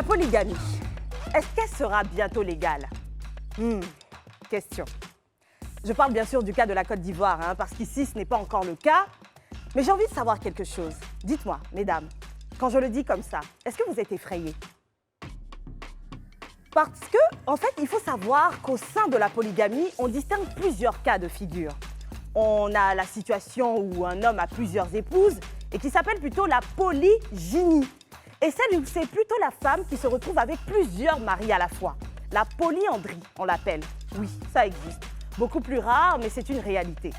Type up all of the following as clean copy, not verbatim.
polygamie, est-ce qu'elle sera bientôt légale? Question. Je parle bien sûr du cas de la Côte d'Ivoire, parce qu'ici, ce n'est pas encore le cas. Mais j'ai envie de savoir quelque chose. Dites-moi, mesdames, quand je le dis comme ça, est-ce que vous êtes effrayées? Parce que, en fait, il faut savoir qu'au sein de la polygamie, on distingue plusieurs cas de figure. On a la situation où un homme a plusieurs épouses et qui s'appelle plutôt la polygynie. Et celle où c'est plutôt la femme qui se retrouve avec plusieurs maris à la fois. La polyandrie, on l'appelle. Oui, ça existe. Beaucoup plus rare, mais c'est une réalité.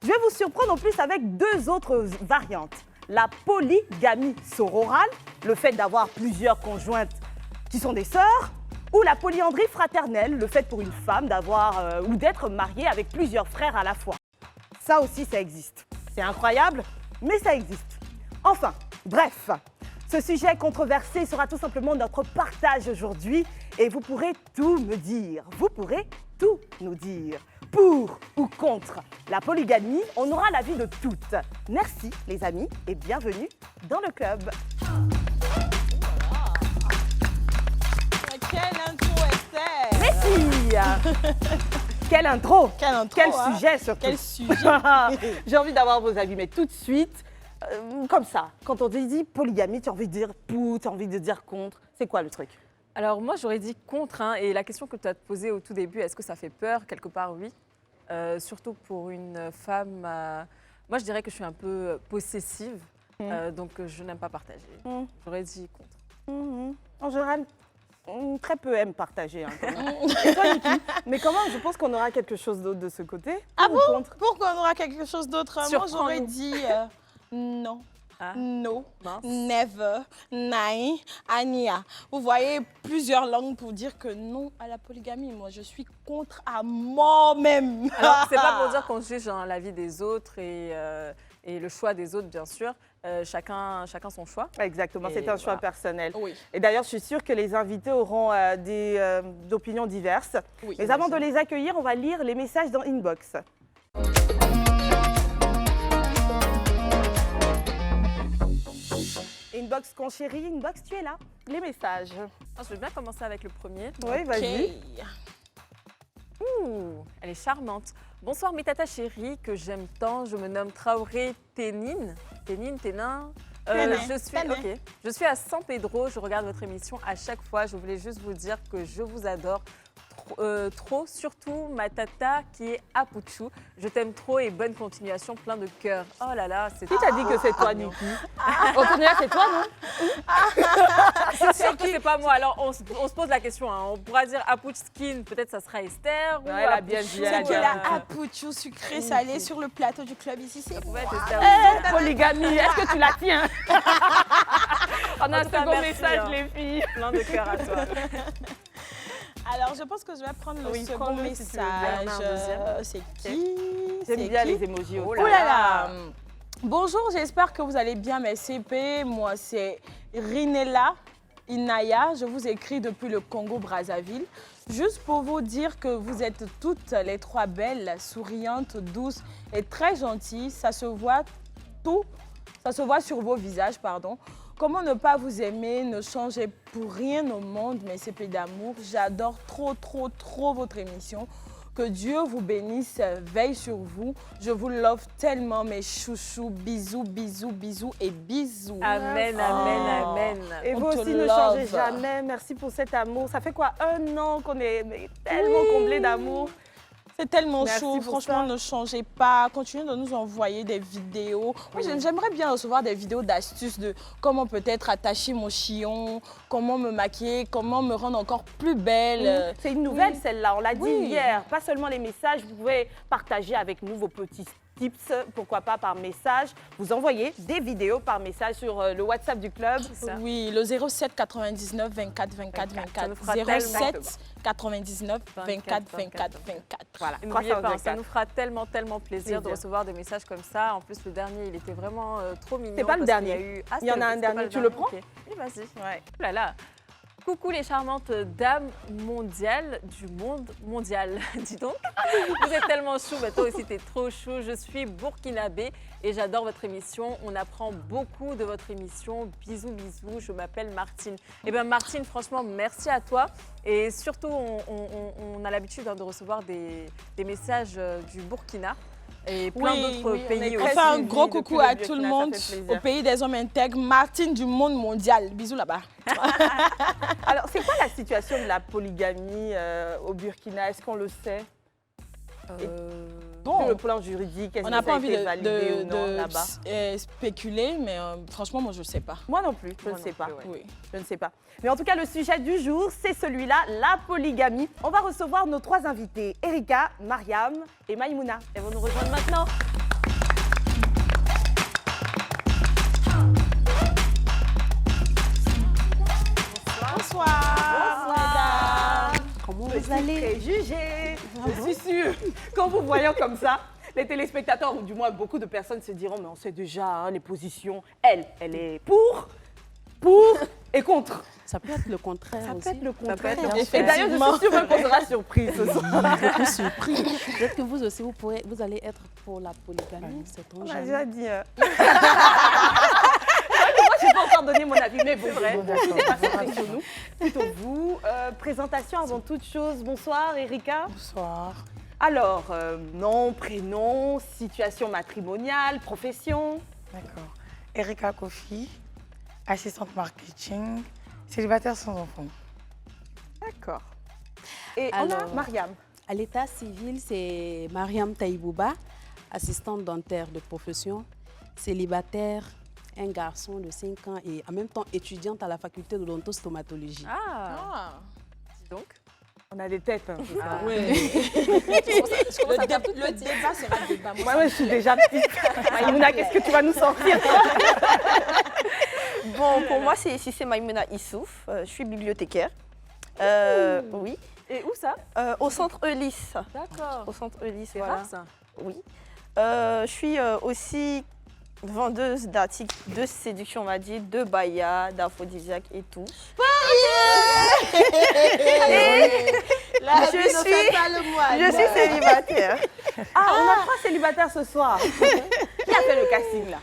Je vais vous surprendre en plus avec deux autres variantes. La polygamie sororale, le fait d'avoir plusieurs conjointes qui sont des sœurs, ou la polyandrie fraternelle, le fait pour une femme d'avoir ou d'être mariée avec plusieurs frères à la fois. Ça aussi, ça existe. C'est incroyable, mais ça existe. Enfin, bref, ce sujet controversé sera tout simplement notre partage aujourd'hui et vous pourrez tout me dire. Vous pourrez tout nous dire. Pour ou contre la polygamie, on aura l'avis de toutes. Merci les amis et bienvenue dans le club. Quelle intro, Esther! Merci. Quelle intro! Quelle intro! Quel sujet surtout! Quel sujet! J'ai envie d'avoir vos avis, mais tout de suite, comme ça, quand on te dit polygamie, tu as envie de dire pour, tu as envie de dire contre. C'est quoi le truc? Alors moi j'aurais dit contre, et la question que tu as posée au tout début, est-ce que ça fait peur? Quelque part oui, surtout pour une femme. Moi je dirais que je suis un peu possessive, donc je n'aime pas partager. J'aurais dit contre. En général, très peu aiment partager. Quand même. Et toi, Niki, mais comment je pense qu'on aura quelque chose d'autre de ce côté? Ah ou bon? contre? Pourquoi on aura quelque chose d'autre? Moi j'aurais dit non. Ah. No, Mince. never, nai, ania. Vous voyez plusieurs langues pour dire que non à la polygamie. Moi, je suis contre à moi-même. Alors c'est pas pour dire qu'on juge la vie des autres et le choix des autres bien sûr. Chacun son choix. Exactement, c'est un choix personnel. Oui. Et d'ailleurs, je suis sûre que les invités auront des opinions diverses. Oui, mais avant de les accueillir, on va lire les messages dans Inbox. Inbox Conchérie, Inbox, tu es là. Les messages. Je vais bien commencer avec le premier. Oui, vas-y. Ok. Ouh, elle est charmante. Bonsoir mes tatas chéries que j'aime tant. Je me nomme Traoré Ténine. Ténine. Je suis à San Pedro. Je regarde votre émission à chaque fois. Je voulais juste vous dire que je vous adore trop, surtout ma tata qui est Apuchu. Je t'aime trop et bonne continuation, plein de cœur. Oh là là, c'est... Qui t'a dit que c'est toi, Niki? Antonia, c'est toi, non? C'est sûr que c'est pas moi. Alors, on se pose la question. On pourra dire Apuch Skin, peut-être ça sera Esther. Ouais, elle a bien dit. C'est que la apuchu sucré salé sur le plateau du club ici, c'est pouvait moi. être Esther. Polygamie, est-ce que tu la tiens? On a un En tout cas, second merci, message, les filles. Plein de cœur à toi. Alors, je pense que je vais prendre le second prends-le si tu veux bien. message. C'est qui? J'aime bien les émojis. Oh Oh là là! Bonjour, j'espère que vous allez bien, mes CP. Moi, c'est Rinella Inaya. Je vous écris depuis le Congo-Brazzaville. Juste pour vous dire que vous êtes toutes les trois belles, souriantes, douces et très gentilles. Ça se voit sur vos visages, pardon. Comment ne pas vous aimer, ne changez pour rien au monde, mes CP d'amour. J'adore trop votre émission. Que Dieu vous bénisse, veille sur vous. Je vous love tellement, mes chouchous. Bisous et bisous. Amen, amen. Et On vous te aussi, ne love. changez jamais. Merci pour cet amour. Ça fait quoi, 1 an qu'on est tellement comblés d'amour. C'est tellement Merci chaud, pour franchement, ça. ne changez pas. Continuez de nous envoyer des vidéos. Moi, j'aimerais bien recevoir des vidéos d'astuces de comment peut-être attacher mon chignon, comment me maquiller, comment me rendre encore plus belle. C'est une nouvelle, celle-là. On l'a dit Oui. hier. Pas seulement les messages, vous pouvez partager avec nous vos petits tips, pourquoi pas par message. Vous envoyez des vidéos par message sur le WhatsApp du club. Ça. Oui, le 07 99 24 24 Ça nous 24. fera tellement 07 99 24 24 24. Voilà, N'oubliez pas, 324. ça nous fera tellement plaisir de Plaisir. recevoir des messages comme ça. En plus, le dernier, il était vraiment trop mignon. C'est pas le parce qu'il y dernier. a eu... Il y en a un c'était pas dernier. le Tu le prends? Ok. Oui, vas-y. Ouais. Oh là là. Coucou les charmantes dames mondiales du monde mondial. Dis donc, vous êtes tellement chou, toi aussi t'es trop chou. Je suis burkinabé et j'adore votre émission. On apprend beaucoup de votre émission. Bisous, bisous, je m'appelle Martine. Eh bien Martine, franchement, merci à toi. Et surtout, on a l'habitude de recevoir des messages du Burkina. Et plein d'autres pays aussi. On fait un gros coucou à tout le monde au pays des hommes intègres. Martine du monde mondial. Bisous là-bas. Alors, c'est quoi la situation de la polygamie au Burkina? Est-ce qu'on le sait? Bon, sur le plan juridique, est-ce on que n'a ça pas a envie été validé ou non de là-bas? spéculer, mais franchement, moi, je ne sais pas. Moi non plus, je ne sais pas. Oui. Je ne sais pas. Mais en tout cas, le sujet du jour, c'est celui-là, la polygamie. On va recevoir nos 3 invités, Erika, Mariam et Maïmouna. Elles vont nous rejoindre maintenant. Bonsoir. Comment vous allez? Préjugés. Je suis sûre qu'en vous voyant comme ça, les téléspectateurs, ou du moins beaucoup de personnes se diront, mais on sait déjà hein, les positions. Elle est pour et contre. Ça peut être le contraire Ça aussi. peut être le contraire. Et Et d'ailleurs, je suis sûre qu'on sera surprise ce soir. Beaucoup surpris. Peut-être que vous aussi, vous allez être pour la polygamie. On C'est a déjà dit. Moi, je n'ai pas encore donné mon avis, mais bon, bref, c'est pas centré sur nous, plutôt vous. Présentation avant toute chose. Bonsoir, Erika. Bonsoir. Alors, nom, prénom, situation matrimoniale, profession. D'accord. Erika Kofi, assistante marketing, célibataire sans enfant. D'accord. Et on a Alors, Mariam. À l'état civil, c'est Mariam Taïbouba, assistante dentaire de profession, célibataire, un garçon de 5 ans et en même temps étudiante à la faculté d'odontostomatologie. Ah, dis donc. On a des têtes. Hein, c'est ça. Oui. Le débat sera le débat. Moi, je suis déjà petite. Maïmouna, qu'est-ce que tu vas nous sortir? Bon, pour moi, c'est Maïmouna Issouf. Je suis bibliothécaire. Oui. Et où ça? Au centre Eulis. D'accord. Au centre Eulis, C'est voilà. rare ça. Oui. Je suis aussi vendeuse d'articles de séduction, on va dire, de baya, d'aphrodisiaques et tout. Je suis célibataire. Ah, on a 3 célibataires ce soir. Qui a fait le casting là?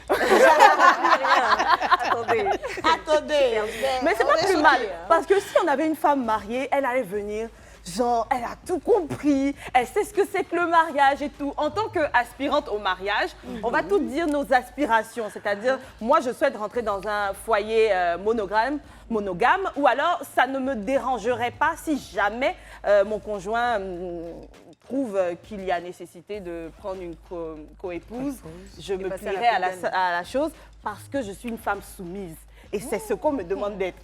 Attendez. Mais c'est pas plus mal. Parce que si on avait une femme mariée, elle allait venir. Genre, elle a tout compris, elle sait ce que c'est que le mariage et tout. En tant qu'aspirante au mariage, on va toutes dire nos aspirations. C'est-à-dire, moi, je souhaite rentrer dans un foyer monogame, ou alors ça ne me dérangerait pas si jamais mon conjoint trouve qu'il y a nécessité de prendre une coépouse. Je me passer à la plierai polygamie. à la chose parce que je suis une femme soumise. Et c'est ce qu'on me demande d'être.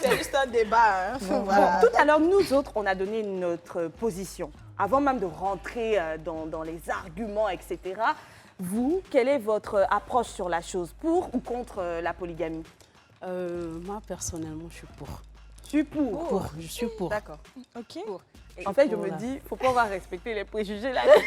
C'est juste un débat. Hein. Bon, tout à l'heure, nous autres, on a donné notre position. Avant même de rentrer dans les arguments, etc. Vous, quelle est votre approche sur la chose? Pour ou contre la polygamie? Moi, personnellement, je suis pour. Je suis pour. Je suis pour. D'accord. OK. En fait, je me Voilà. dis, faut pas avoir respecté les préjugés là. Parce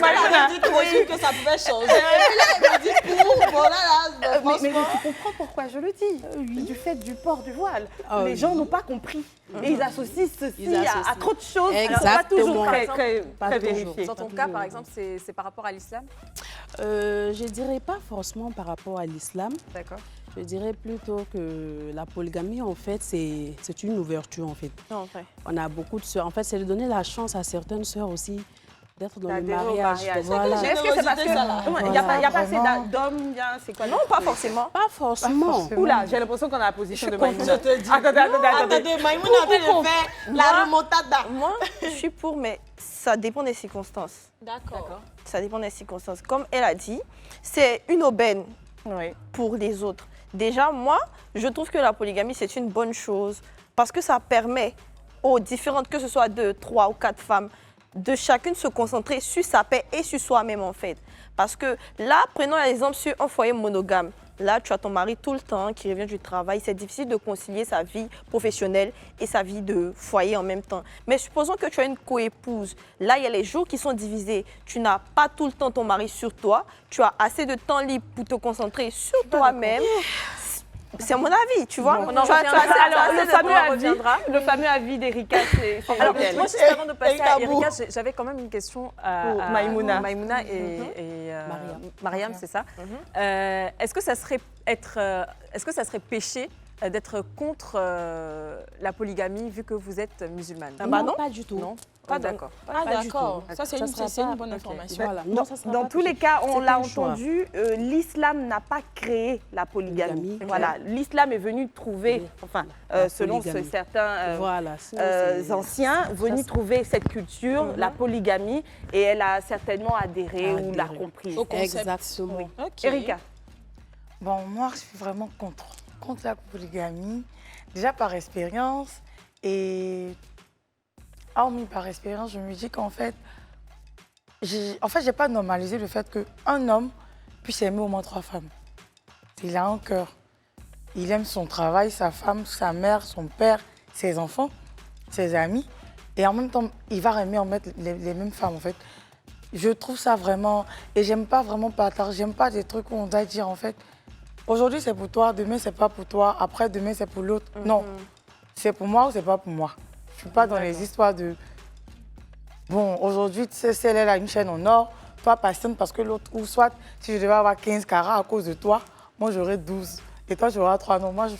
qu'elle avait dit toi aussi que ça pouvait changer. Et là, elle m'a dit pour. Voilà, là. Mais tu comprends pourquoi je le dis? Du fait du port du voile. Ah Les oui. gens n'ont pas compris. Et ils associent ceci Ils à associent. trop de choses. Exactement. Alors, pas toujours Par très, exemple, très, pas très toujours. vérifié. Dans ton cas, par exemple, c'est par rapport à l'islam? Je dirais pas forcément par rapport à l'islam. D'accord. Je dirais plutôt que la polygamie, en fait, c'est une ouverture, en fait. Non, vrai. On a beaucoup de sœurs. En fait, c'est de donner la chance à certaines sœurs aussi d'être dans le D'adhérer au mariage. mariage. Voilà. Mais est-ce que c'est parce que ça, là. il n'y a pas assez Vraiment. d'hommes, c'est quoi? Non, pas forcément. Pas forcément. forcément. Oula, j'ai l'impression qu'on a la position de Maïmouna. Je te dis. Attendez. Attendez, Maïmouna est en train de faire la remontada. Moi, je suis pour, mais ça dépend des circonstances. D'accord. Ça dépend des circonstances. Comme elle a dit, c'est une aubaine Oui. pour les autres. Déjà, moi, je trouve que la polygamie, c'est une bonne chose parce que ça permet aux différentes, que ce soit 2, 3 ou 4 femmes, de chacune se concentrer sur sa paix et sur soi-même, en fait. Parce que là, prenons l'exemple sur un foyer monogame. Là, tu as ton mari tout le temps qui revient du travail. C'est difficile de concilier sa vie professionnelle et sa vie de foyer en même temps. Mais supposons que tu as une coépouse. Là, il y a les jours qui sont divisés. Tu n'as pas tout le temps ton mari sur toi. Tu as assez de temps libre pour te concentrer sur toi-même. C'est mon avis, tu vois. On en Tu vois, reviendra. Alors, Ça, le fameux avis d'Erika, c'est Alors, lequel? moi, juste avant de passer à Erika, j'avais quand même une question Pour à Maïmouna. Maïmouna et Mariam, c'est ça. Est-ce que ça serait péché d'être contre la polygamie vu que vous êtes musulmane? bah non. Pas du tout. Non, Pas d'accord. Ah, Pas du d'accord. tout. Ça, c'est sera une pas- bonne ok. information. Voilà. Non, ça sera Dans pas tous les touché. cas, on C'est l'a un choix. entendu, l'islam n'a pas créé la polygamie. Polygamie. Voilà, l'islam est venu trouver, Oui. enfin, La selon polygamie. certains Voilà. Sinon, c'est- anciens, venu c'est- trouver cette culture, la polygamie, et elle a certainement adhéré ou l'a Adhéré. compris. Au concept. Exactement. Ok. Erika, Bon, moi, je suis vraiment contre la polygamie. Déjà par expérience. Et hormis par expérience, je me dis qu'en fait, j'ai pas normalisé le fait qu'un homme puisse aimer au moins 3 femmes. Il a un cœur. Il aime son travail, sa femme, sa mère, son père, ses enfants, ses amis. Et en même temps, il va aimer en mettre les mêmes femmes, en fait. Je trouve ça vraiment... Et j'aime pas vraiment partager. J'aime pas des trucs où on doit dire, en fait, aujourd'hui c'est pour toi, demain c'est pas pour toi, après demain c'est pour l'autre. Non, c'est pour moi ou c'est pas pour moi. Je suis pas dans les histoires de... Bon, aujourd'hui, tu sais, elle a une chaîne en or, toi patiente parce que l'autre... Ou soit, si je devais avoir 15 carats à cause de toi, moi j'aurais 12. Et toi, tu auras 3. Non, moi, je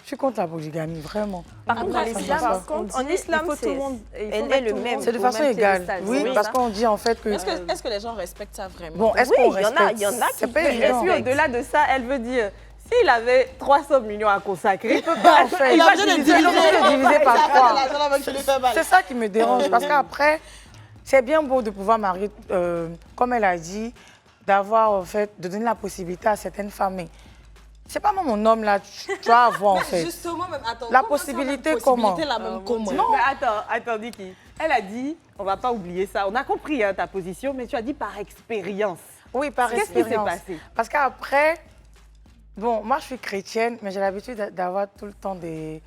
suis contre la polygamie, vraiment. Par contre, dans Après, l'islam, par on contre, en dit, islam, il faut tout le monde, elle est le même. C'est de façon égale. Oui, parce qu'on dit en fait que... Est-ce que les gens respectent ça vraiment? Bon, est-ce Oui, qu'on il y en a- respecte? il y en a C'est qui pas le évident. et puis au-delà de ça, elle veut dire, s'il avait 300 millions à consacrer, Pas, en fait. il va Il diviser est divisé par 3. C'est C'est ça qui me dérange, parce qu'après, c'est bien beau de pouvoir marier, comme elle a dit, d'avoir, en fait, de donner la possibilité à certaines femmes. Mais c'est pas moi mon homme là, tu vas avoir en fait. Justement, même, attends. La comment ça, possibilité, même comment possibilité, la même comment? Non, mais attends, Niki. Elle a dit, on va pas oublier ça. On a compris hein, ta position, mais tu as dit par expérience. Oui, par Qu'est-ce qui s'est expérience. passé? Parce qu'après, bon, moi je suis chrétienne, mais j'ai l'habitude d'avoir tout le temps des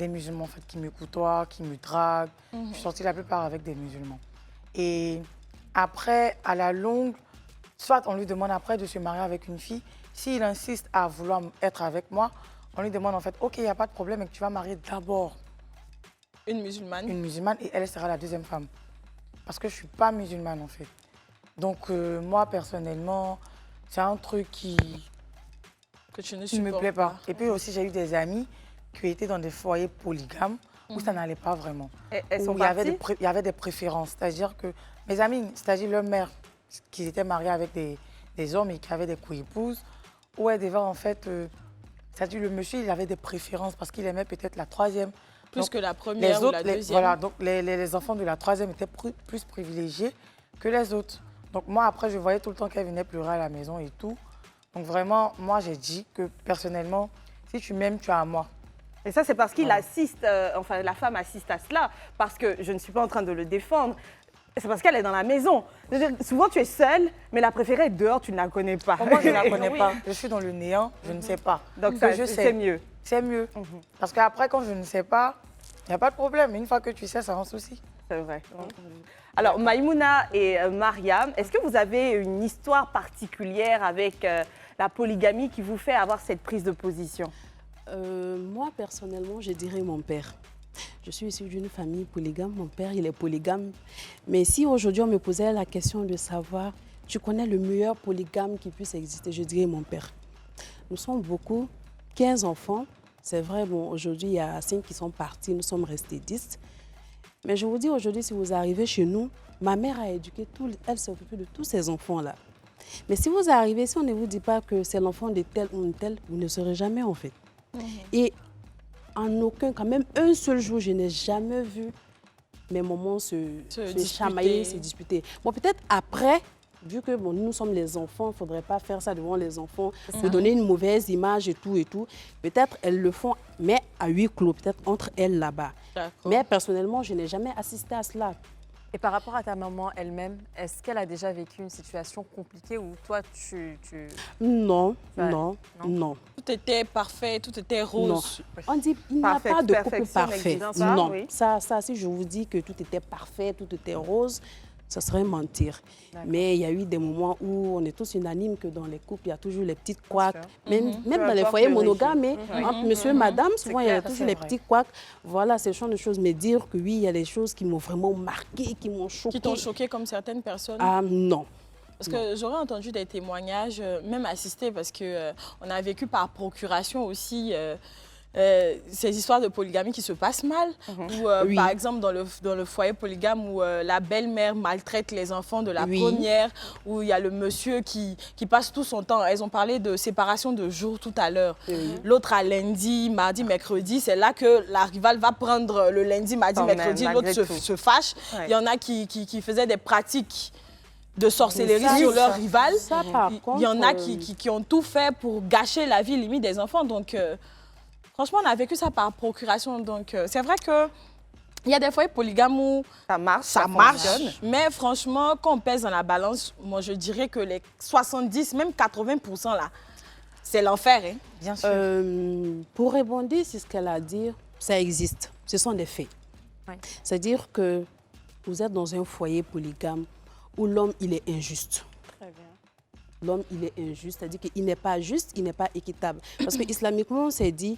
musulmans en fait, qui me côtoient, qui me draguent. Je suis sortie la plupart avec des musulmans. Et après, à la longue, soit on lui demande après de se marier avec une fille. S'il insiste à vouloir être avec moi, on lui demande en fait, ok, il n'y a pas de problème, mais tu vas marier d'abord Une musulmane. une musulmane et elle sera la deuxième femme. Parce que je ne suis pas musulmane en fait. Donc moi personnellement, c'est un truc qui Que tu ne ne supportes me plaît pas. Et puis aussi, j'ai eu des amis qui étaient dans des foyers polygames où ça n'allait pas vraiment. Elles Où sont il y avait parties. il y avait des préférences. C'est-à-dire que mes amis, c'est-à-dire leur mère, qui étaient mariés avec des hommes et qui avaient des co-épouses, où elles devaient en fait... c'est-à-dire le monsieur, il avait des préférences parce qu'il aimait peut-être la troisième. Plus Donc, que la première ou la deuxième. Voilà, donc les enfants de la troisième étaient plus privilégiés que les autres. Donc moi, après, je voyais tout le temps qu'elle venait pleurer à la maison et tout. Donc vraiment, moi, j'ai dit que personnellement, si tu m'aimes, tu es à moi. Et ça, c'est parce qu'il assiste, enfin, la femme assiste à cela, parce que je ne suis pas en train de le défendre. C'est parce qu'elle est dans la maison. C'est-à-dire, souvent, tu es seule, mais la préférée est dehors, tu ne la connais pas. Pour moi, je ne la connais pas. Je suis dans le néant, je ne sais pas. Donc, Que ça, je sais. c'est mieux. C'est mieux. Parce qu'après, quand je ne sais pas, il n'y a pas de problème. Une fois que tu sais, c'est un souci. C'est vrai. Alors, Maïmouna et Mariam, est-ce que vous avez une histoire particulière avec la polygamie qui vous fait avoir cette prise de position? Moi, personnellement, je dirais mon père. Je suis issue d'une famille polygame. Mon père, il est polygame. Mais si aujourd'hui, on me posait la question de savoir, tu connais le meilleur polygame qui puisse exister, je dirais mon père. Nous sommes beaucoup, 15 enfants. C'est vrai, bon, aujourd'hui, il y a 5 qui sont partis, nous sommes restés 10. Mais je vous dis, aujourd'hui, si vous arrivez chez nous, ma mère a éduqué, elle s'est occupée de tous ces enfants-là. Mais si vous arrivez, si on ne vous dit pas que c'est l'enfant de tel ou de tel, vous ne saurez jamais en fait. Et en aucun cas, même un seul jour, je n'ai jamais vu mes mamans se chamailler, se disputer. Bon, peut-être après, vu que bon, nous sommes les enfants, il ne faudrait pas faire ça devant les enfants, de donner une mauvaise image et tout et tout. Peut-être elles le font, mais à huis clos, peut-être entre elles là-bas. Mais personnellement, je n'ai jamais assisté à cela. Et par rapport à ta maman elle-même, est-ce qu'elle a déjà vécu une situation compliquée où toi, Non, Ouais. non, non. Tout était parfait, tout était rose. On dit qu'il n'y a Parfait, pas de toute couple perfection parfait. n'existe pas, Non, oui. ça, si je vous dis que tout était parfait, tout était rose, ça serait mentir. Mais il y a eu des moments où on est tous unanimes que dans les couples, il y a toujours les petites couacs. Même dans les foyers monogames, entre monsieur et madame, souvent il y a toujours les petits couacs. Voilà, c'est ce genre de choses. Mais dire que oui, il y a des choses qui m'ont vraiment marqué, qui m'ont choqué. Qui t'ont choqué comme certaines personnes? Ah non. Parce que j'aurais entendu des témoignages, même assistés, parce qu'on a vécu par procuration aussi ces histoires de polygamie qui se passent mal. Ou par exemple, dans le foyer polygame où la belle-mère maltraite les enfants de la première, où il y a le monsieur qui passe tout son temps. Elles ont parlé de séparation de jours tout à l'heure. L'autre à lundi, mardi, mercredi. C'est là que la rivale va prendre le lundi, mardi, mercredi. L'autre se fâche. Il y en a qui faisaient des pratiques de sorcellerie sur leur rival. Il y en a qui ont tout fait pour gâcher la vie limite des enfants. Donc, franchement, on a vécu ça par procuration. Donc, c'est vrai que il y a des foyers polygames où Ça marche, ça marche. Mais franchement, quand on pèse dans la balance, moi, je dirais que les 70, même 80% là, c'est l'enfer. Hein. Bien sûr. Pour rebondir sur ce qu'elle a dit, ça existe. Ce sont des faits. C'est-à-dire que vous êtes dans un foyer polygame où l'homme, il est injuste. Très bien. L'homme, il est injuste, c'est-à-dire qu'il n'est pas juste, il n'est pas équitable. Parce que islamiquement, on s'est dit,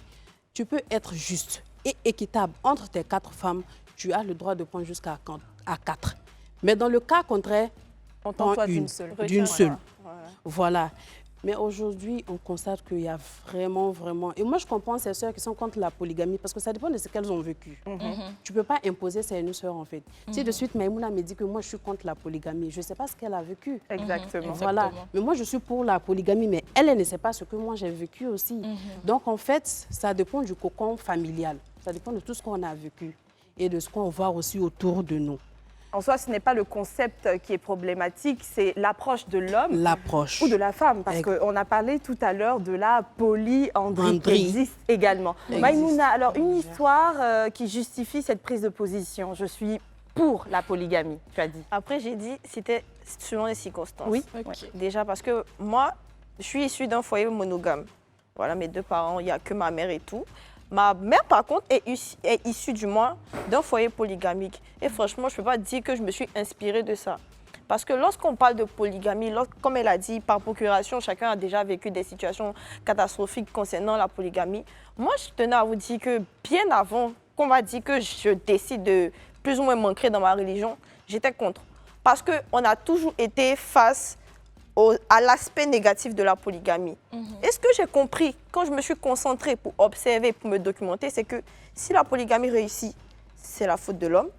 tu peux être juste et équitable entre tes 4 femmes, tu as le droit de prendre jusqu'à 4. Mais dans le cas contraire, Contente-toi d'une d'une seule. seule. Voilà. Mais aujourd'hui, on constate qu'il y a vraiment... Et moi, je comprends ces sœurs qui sont contre la polygamie parce que ça dépend de ce qu'elles ont vécu. Tu ne peux pas imposer, c'est une sœur, en fait. Si de suite, Maïmouna me dit que moi, je suis contre la polygamie, je ne sais pas ce qu'elle a vécu. Exactement. Voilà. Mais moi, je suis pour la polygamie, mais elle ne sait pas ce que moi, j'ai vécu aussi. Donc, en fait, ça dépend du cocon familial. Ça dépend de tout ce qu'on a vécu et de ce qu'on voit aussi autour de nous. En soi, ce n'est pas le concept qui est problématique, c'est l'approche de l'homme L'approche. ou de la femme. Parce qu'on a parlé tout à l'heure de la polyandrie qui existe également. Maïmouna, alors une histoire qui justifie cette prise de position. Je suis pour la polygamie, tu as dit. Après, j'ai dit, c'était selon les circonstances. Oui. Ok. Déjà parce que moi, je suis issue d'un foyer monogame. Voilà, mes 2 parents, il n'y a que ma mère et tout. Ma mère, par contre, est issue du moins d'un foyer polygamique. Et franchement, je ne peux pas dire que je me suis inspirée de ça. Parce que lorsqu'on parle de polygamie, comme elle a dit, par procuration, chacun a déjà vécu des situations catastrophiques concernant la polygamie. Moi, je tenais à vous dire que bien avant qu'on va dire que je décide de plus ou moins m'ancrer dans ma religion, j'étais contre. Parce qu'on a toujours été face à l'aspect négatif de la polygamie. Et ce que j'ai compris quand je me suis concentrée pour observer, pour me documenter, c'est que si la polygamie réussit, c'est la faute de l'homme.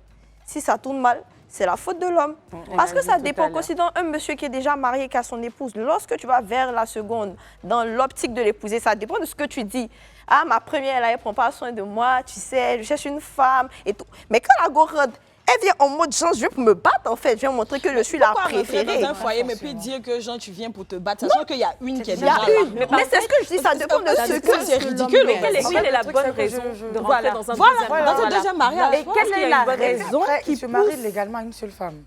Si ça tourne mal, c'est la faute de l'homme. Parce que ça dépend aussi d'un monsieur qui est déjà marié, qui a son épouse. Lorsque tu vas vers la seconde, dans l'optique de l'épouser, ça dépend de ce que tu dis. Ah, ma première, elle ne prend pas soin de moi, tu sais, je cherche une femme et tout. Mais quand la go rentre, elle vient en mode genre, je viens pour me battre en fait, je viens montrer que je suis la préférée. Pourquoi dans un foyer, mais puis dire que genre, tu viens pour te battre, sachant qu'il y a une qui est déjà là. Mais c'est ce que je dis, ça dépend de ce que c'est ridicule. Quelle est la bonne raison de rentrer dans un Dans un deuxième mariage. Et quelle est la raison qui se marie légalement à une seule femme.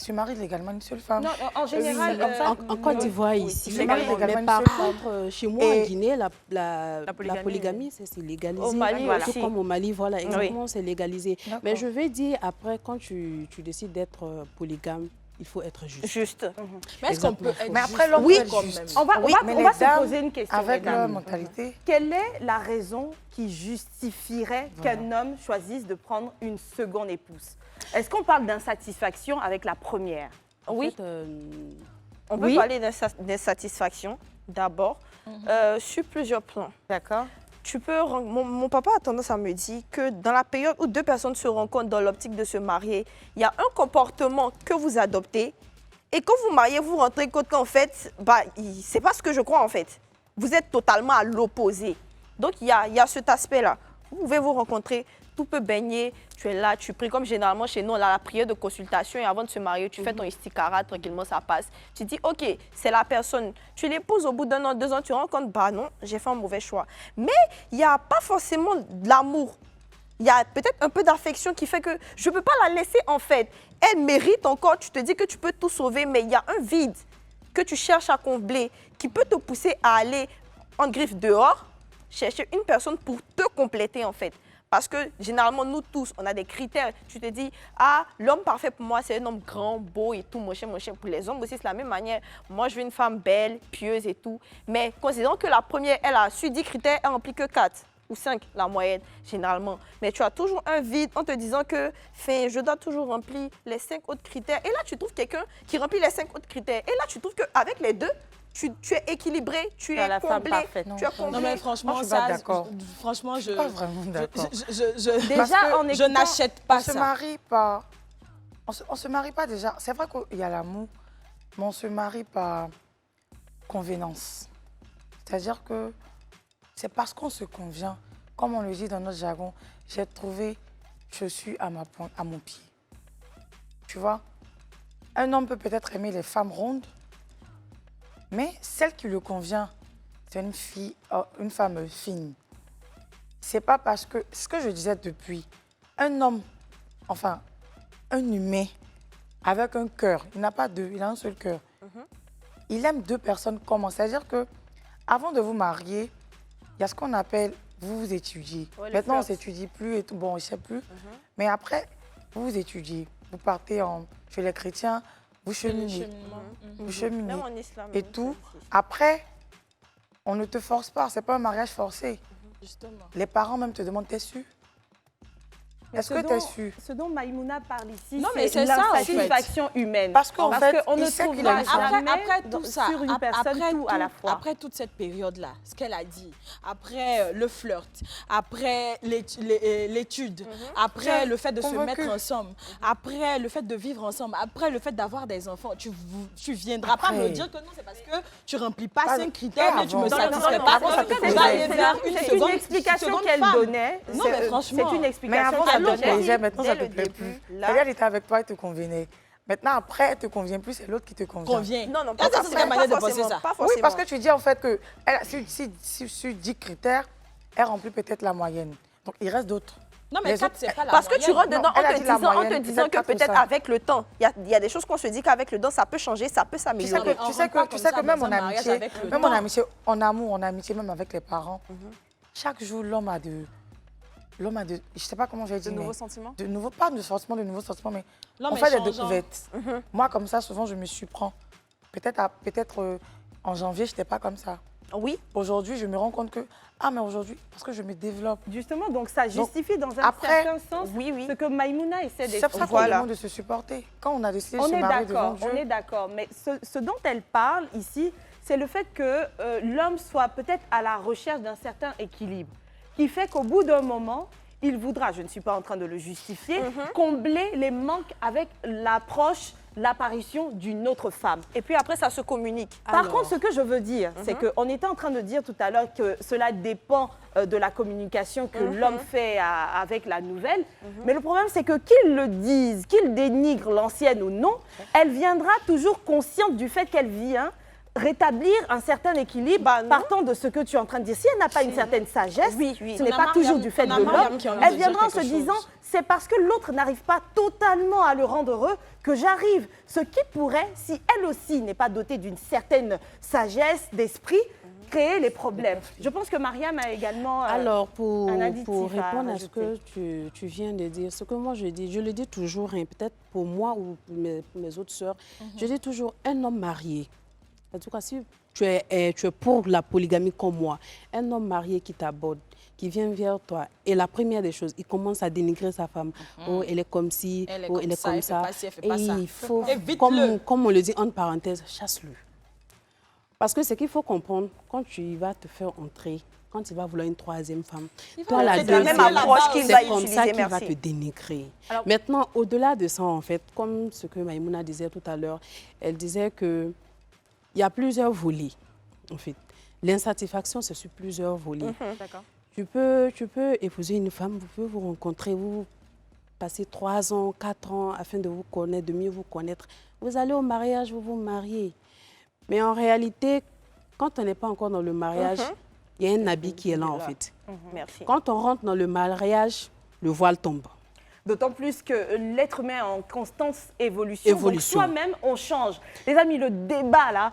Il se marie légalement à une seule femme. Non, en général, comme ça. En Côte d'Ivoire, ici, légalement mais par contre, chez moi, en Guinée, la polygamie, c'est légalisé. Au Mali Tout aussi. comme au Mali, voilà, exactement, c'est légalisé. Mais je vais dire, après, quand tu décides d'être polygame, il faut être juste. Juste. Mais est-ce qu'on peut être Mais après, l'homme Oui, peut être juste. on va mais les se dames, poser une question. avec mesdames. leur mentalité. Quelle est la raison qui justifierait qu'un homme choisisse de prendre une seconde épouse? Est-ce qu'on parle d'insatisfaction avec la première? Oui. En fait, On peut parler d'insatisfaction d'abord sur plusieurs plans. D'accord. Mon papa a tendance à me dire que dans la période où 2 personnes se rencontrent dans l'optique de se marier, il y a un comportement que vous adoptez et quand vous mariez, vous rentrez compte qu'en fait, c'est pas ce que je crois en fait. Vous êtes totalement à l'opposé. Donc il y a cet aspect-là. Vous pouvez vous rencontrer, tout peut baigner, tu es là, tu pries comme généralement chez nous, on a la prière de consultation et avant de se marier, tu fais ton istikara, tranquillement ça passe. Tu dis, ok, c'est la personne. Tu l'épouses au bout d'1 an, 2 ans, tu rends compte, non, j'ai fait un mauvais choix. Mais il n'y a pas forcément de l'amour. Il y a peut-être un peu d'affection qui fait que je ne peux pas la laisser en fait. Elle mérite encore, tu te dis que tu peux tout sauver, mais il y a un vide que tu cherches à combler qui peut te pousser à aller en griffe dehors, chercher une personne pour te compléter en fait. Parce que généralement, nous tous, on a des critères. Tu te dis, ah, l'homme parfait pour moi, c'est un homme grand, beau et tout, mon chien. Pour les hommes aussi, c'est la même manière. Moi, je veux une femme belle, pieuse et tout. Mais considérant que la première, elle a su 10 critères, elle remplit que 4 ou 5, la moyenne, généralement. Mais tu as toujours un vide en te disant que, je dois toujours remplir les 5 autres critères. Et là, tu trouves quelqu'un qui remplit les 5 autres critères. Et là, tu trouves qu'avec les deux, tu es équilibré, tu es la femme comblé. parfaite. Tu es comblé. Non, mais franchement, Moi, je suis pas d'accord. franchement, Je suis pas vraiment d'accord. Déjà, en je écoutant- n'achète pas On se ça. marie pas. On se marie pas déjà. C'est vrai qu'il y a l'amour, mais on se marie par convenance. C'est-à-dire que c'est parce qu'on se convient, comme on le dit dans notre jargon, j'ai trouvé chaussure à mon pied. Tu vois, un homme peut peut-être aimer les femmes rondes, mais celle qui lui convient, c'est une femme fine. C'est pas parce que, ce que je disais depuis, un homme, enfin, un humain avec un cœur, il n'a pas deux, il a un seul cœur. Il aime deux personnes comment? C'est-à-dire que avant de vous marier, il y a ce qu'on appelle, vous étudiez. Ouais, le Maintenant, on ne flirt. s'étudie plus et tout, bon, je ne sais plus. Mais après, vous étudiez, vous partez chez les chrétiens, vous cheminez. Vous cheminez. Même en islam. Et tout. Après, on ne te force pas, ce n'est pas un mariage forcé. Justement. Les parents même te demandent, t'es sûr? Mais Est-ce ce que dont- tu es sûr? Ce dont Maïmouna parle ici, Non, mais c'est c'est ça, en fait. l'insatisfaction humaine. Parce qu'en fait, qu'on ne il sait qu'il a trouvera une femme. jamais Après tout ça, sur une personne tout à la fois. après toute cette période-là, ce qu'elle a dit, après le flirt, après l'étude, après le fait de se Convaincu. mettre ensemble, après le fait de vivre ensemble, après le fait d'avoir des enfants, tu viendras pas Après. me dire que non, c'est parce que tu remplis pas Pas- 5 critères, mais tu me avant. satisfais Non, pas. non, non, Tu non, vas non, aller non, vers C'est une seconde- explication seconde qu'elle femme. donnait. Non, mais franchement. C'est une Mais explication avant, ça qu'elle te donnait. plaisait, maintenant, ça dès te le plaît début, plus. là- C'est-à-dire, elle était avec toi, elle te convenait. Maintenant, après, elle te convient plus, c'est l'autre qui te convient. Convient. Non, non, Est-ce que pas ce serait manière de penser forcément, ça? pas Oui, forcément. parce que tu dis en fait que sur 10 critères, elle remplit peut-être la moyenne. Donc, il reste d'autres. Non, mais Les 4, autres- c'est pas la Parce que tu moyenne. rentres Non, dedans elle a en dit la te disant moyenne, que peut-être peut-être ça. avec le temps, il y a des choses qu'on se dit qu'avec le temps, ça peut changer, ça peut Tu sais s'améliorer. que, on tu sais rentre pas que, tu comme sais ça que même dans en un mariage amitié, avec le même temps. en amitié, en amour, en amitié, même avec les parents, chaque jour, l'homme a de, je sais pas comment je vais De dire, nouveaux mais sentiments? de nouveaux, pas de sentiments, de nouveaux sentiments, mais L'homme on est fait des changeant. découvertes. Moi, comme ça, souvent, je me surprends. Peut-être en janvier, je n'étais pas comme ça. Oui, Aujourd'hui, je me rends compte que, mais aujourd'hui, parce que je me développe. Justement, donc ça justifie dans un après, certain sens oui. ce que Maïmouna essaie C'est pour ça d'expliquer. qu'on Voilà. demande de se supporter. Quand on a décidé de On se est marier devant d'accord, Dieu, on est d'accord. Mais ce dont elle parle ici, c'est le fait que l'homme soit peut-être à la recherche d'un certain équilibre, qui fait qu'au bout d'un moment, il voudra, je ne suis pas en train de le justifier, combler les manques avec l'approche, l'apparition d'une autre femme. Et puis après, ça se communique. Par contre, ce que je veux dire, c'est qu'on était en train de dire tout à l'heure que cela dépend de la communication que l'homme fait avec la nouvelle. Mais le problème, c'est que qu'il le dise, qu'il dénigre l'ancienne ou non, elle viendra toujours consciente du fait qu'elle vient rétablir un certain équilibre Bah non. partant de ce que tu es en train de dire. Si elle n'a pas une certaine sagesse, Oui. ce n'est On a pas Mariam- toujours du fait on a de Mariam l'homme. qui a envie Elle de dire viendra en se quelque chose. disant, c'est parce que l'autre n'arrive pas totalement à le rendre heureux que j'arrive. Ce qui pourrait, si elle aussi n'est pas dotée d'une certaine sagesse d'esprit, créer les problèmes. Je pense que Mariam a également Alors, pour un additif pour à répondre à ce rajouter. que tu viens de dire, ce que moi je dis, je le dis toujours, hein, peut-être pour moi ou pour mes autres sœurs, je dis toujours, un homme marié, en tout cas, si tu es pour la polygamie comme moi, un homme marié qui t'aborde, qui vient vers toi, et la première des choses, il commence à dénigrer sa femme. Oh, elle est comme ci, Elle est oh, comme elle est ça, comme elle fait ça. pas ci, elle fait Et pas ça. il faut, Évite-le. comme on le dit entre parenthèses, chasse-le. Parce que ce qu'il faut comprendre, quand tu vas te faire entrer, quand tu vas vouloir une troisième femme, toi, la c'est la même deuxième, approche qu'il va c'est comme ça utiliser, qu'il va merci. te dénigrer. Maintenant, au-delà de ça, en fait, comme ce que Maïmouna disait tout à l'heure, elle disait qu'il y a plusieurs volets, en fait. L'insatisfaction, c'est sur plusieurs volets. D'accord. Tu peux épouser une femme, vous pouvez vous rencontrer, vous passez 3 ans, 4 ans afin de vous connaître, de mieux vous connaître. Vous allez au mariage, vous vous mariez. Mais en réalité, quand on n'est pas encore dans le mariage, il y a un habit qui est là, en fait. Merci. Quand on rentre dans le mariage, le voile tombe. D'autant plus que l'être humain est en constante évolution. Donc Évolution. soi-même, on change. Les amis, le débat là,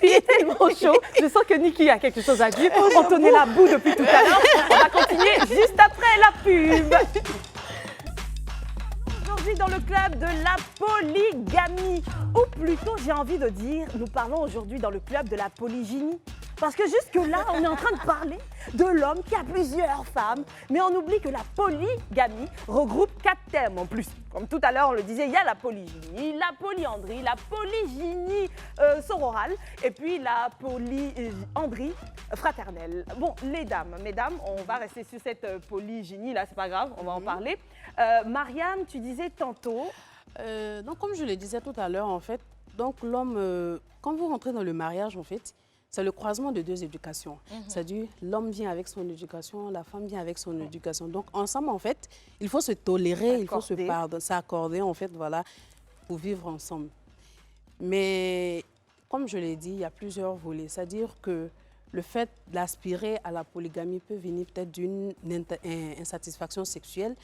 il est tellement chaud. Je sens que Niki a quelque chose à dire. On tournait la boue depuis tout à l'heure. On va continuer juste après la pub. Aujourd'hui dans le club de la polygamie, ou plutôt j'ai envie de dire, nous parlons aujourd'hui dans le club de la polygynie. Parce que jusque-là, on est en train de parler de l'homme qui a plusieurs femmes, mais on oublie que la polygamie regroupe 4 termes en plus. Comme tout à l'heure, on le disait, il y a la polygynie, la polyandrie, la polygynie sororale, et puis la polyandrie fraternelle. Bon, mesdames, on va rester sur cette polygynie, là, c'est pas grave, on va en parler. Mariam, tu disais tantôt... Donc, comme je le disais tout à l'heure, en fait, donc l'homme, quand vous rentrez dans le mariage, en fait, c'est le croisement de 2 éducations. C'est-à-dire, l'homme vient avec son éducation, la femme vient avec son éducation. Donc, ensemble, en fait, il faut se tolérer, il faut s'accorder, en fait, voilà, pour vivre ensemble. Mais, comme je l'ai dit, il y a plusieurs volets. C'est-à-dire que le fait d'aspirer à la polygamie peut venir peut-être d'une insatisfaction sexuelle,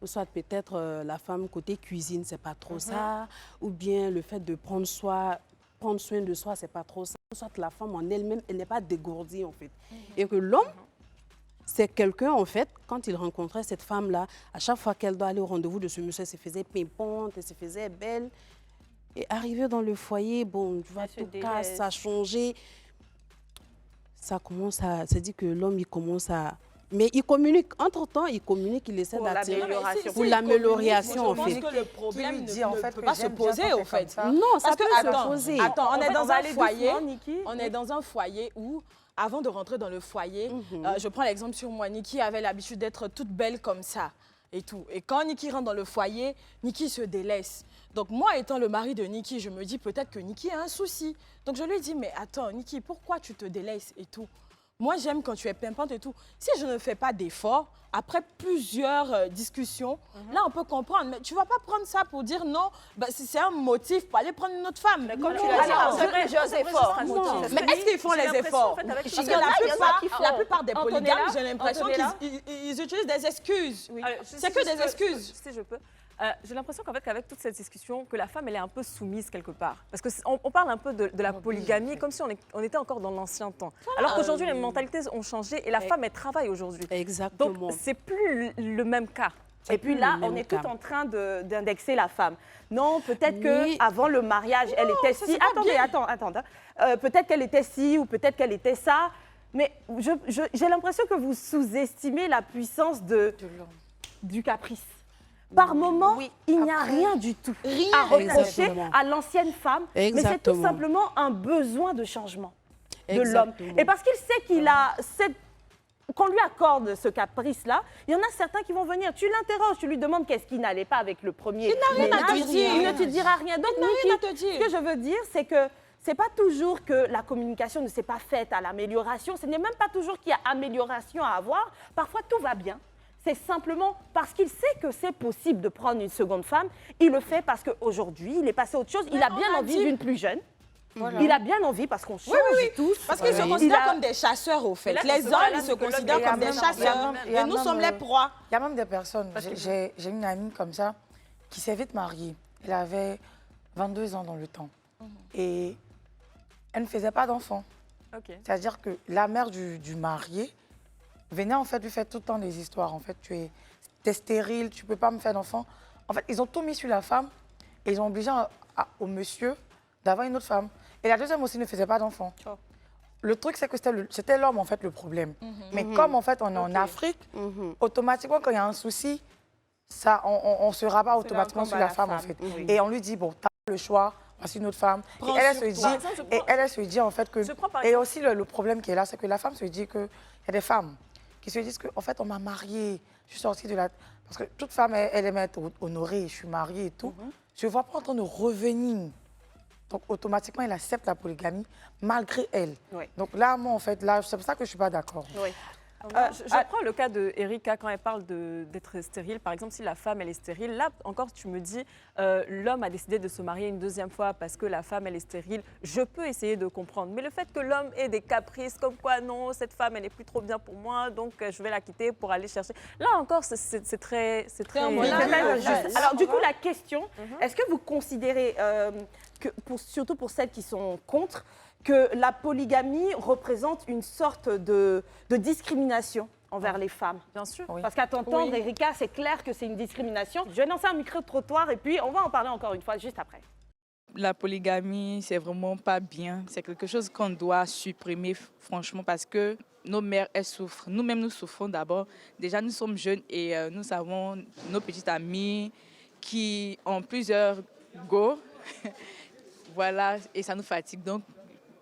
ou soit peut-être la femme côté cuisine, c'est pas trop ça, ou bien le fait de prendre soin de soi, c'est pas trop ça. Soit la femme en elle-même, elle n'est pas dégourdie en fait. Et que l'homme, c'est quelqu'un en fait, quand il rencontrait cette femme-là, à chaque fois qu'elle doit aller au rendez-vous de ce monsieur, elle se faisait pimpante, elle se faisait belle. Et arrivé dans le foyer, bon, tu vois, tout casse, ça a changé. Ça commence à... C'est dit que l'homme, il commence à... Mais il communique, entre-temps, il essaie d'attirer pour l'amélioration, en fait. Je pense que le problème dit, en fait, ne peut pas se poser, en fait. Non, ça Parce peut que, se poser. Attends, on est dans un foyer, Niki. on est dans un foyer où, avant de rentrer dans le foyer, je prends l'exemple sur moi, Niki avait l'habitude d'être toute belle comme ça et tout. Et quand Niki rentre dans le foyer, Niki se délaisse. Donc moi, étant le mari de Niki, je me dis peut-être que Niki a un souci. Donc je lui dis, mais attends, Niki, pourquoi tu te délaisses et tout? Moi, j'aime quand tu es pimpante et tout. Si je ne fais pas d'efforts, après plusieurs discussions, là, on peut comprendre. Mais tu ne vas pas prendre ça pour dire non, bah, c'est un motif pour aller prendre une autre femme. Mais comme tu l'as dit, c'est plusieurs efforts. Mais est-ce qu'ils font les efforts? Parce que la plupart des polygames, j'ai l'impression qu'ils utilisent des excuses. C'est que des excuses. Si je peux. J'ai l'impression qu'en fait, qu'avec toute cette discussion, que la femme, elle est un peu soumise quelque part. Parce qu'on parle un peu de la polygamie comme si on était encore dans l'ancien temps. Alors qu'aujourd'hui, les mentalités ont changé et la femme, elle travaille aujourd'hui. Exactement. Donc, c'est plus le même cas. Et puis là, on est tout en train d'indexer la femme. Non, peut-être qu'avant le mariage, elle était si... Attendez. Peut-être qu'elle était ci ou peut-être qu'elle était ça. Mais j'ai l'impression que vous sous-estimez la puissance du caprice. Par moment, il n'y a rien du tout à reprocher à l'ancienne femme, mais c'est tout simplement un besoin de changement de l'homme. Et parce qu'il sait qu'on lui accorde ce caprice-là, il y en a certains qui vont venir. Tu l'interroges, tu lui demandes qu'est-ce qui n'allait pas avec le premier. Il n'a rien à te dire. Il ne te dira rien. Donc, Niki, ce que je veux dire, c'est que ce n'est pas toujours que la communication ne s'est pas faite à l'amélioration. Ce n'est même pas toujours qu'il y a amélioration à avoir. Parfois, tout va bien. C'est simplement parce qu'il sait que c'est possible de prendre une seconde femme. Il le fait parce qu'aujourd'hui, il est passé à autre chose. Il a bien envie d'une plus jeune. Voilà. Il a bien envie parce qu'on change tous. Parce qu'ils se considèrent comme des chasseurs, au fait. Les hommes, ils se considèrent comme des chasseurs. Et nous sommes les proies. Il y a même des personnes. J'ai une amie comme ça qui s'est vite mariée. Elle avait 22 ans dans le temps. Et elle ne faisait pas d'enfants. C'est-à-dire que la mère du marié venait en fait lui faire tout le temps des histoires. En fait, tu es stérile, tu ne peux pas me faire d'enfant. En fait, ils ont tout mis sur la femme et ils ont obligé au monsieur d'avoir une autre femme. Et la deuxième aussi ne faisait pas d'enfant. Le truc, c'est que c'était l'homme en fait le problème. Mais comme en fait on est en Afrique, automatiquement quand il y a un souci, ça, on se rabat automatiquement sur la femme en fait. Et on lui dit bon, t'as le choix. Voici une autre femme. Et elle se dit en fait que... Et aussi le problème qui est là, c'est que la femme se dit qu'il y a des femmes qui se disent qu'en fait, on m'a mariée, je suis sortie de la... Parce que toute femme, elle aime être honorée, je suis mariée et tout. Je ne vois pas en train de revenir. Donc, automatiquement, elle accepte la polygamie malgré elle. Donc là, moi, en fait, là, c'est pour ça que je ne suis pas d'accord. Je prends le cas de Erika quand elle parle d'être stérile. Par exemple, si la femme elle est stérile, là encore tu me dis l'homme a décidé de se marier une deuxième fois parce que la femme elle est stérile. Je peux essayer de comprendre. Mais le fait que l'homme ait des caprices comme quoi non, cette femme elle est plus trop bien pour moi, donc je vais la quitter pour aller chercher. Là encore c'est très injuste. Alors du coup la question, est-ce que vous considérez surtout pour celles qui sont contre, que la polygamie représente une sorte de discrimination envers les femmes? Bien sûr. Oui. Parce qu'à t'entendre, Erika, c'est clair que c'est une discrimination. Je vais lancer un micro-trottoir et puis on va en parler encore une fois juste après. La polygamie, c'est vraiment pas bien. C'est quelque chose qu'on doit supprimer, franchement, parce que nos mères, elles souffrent. Nous-mêmes, nous souffrons d'abord. Déjà, nous sommes jeunes et nous avons nos petites amies qui ont plusieurs go. Voilà, et ça nous fatigue. Donc,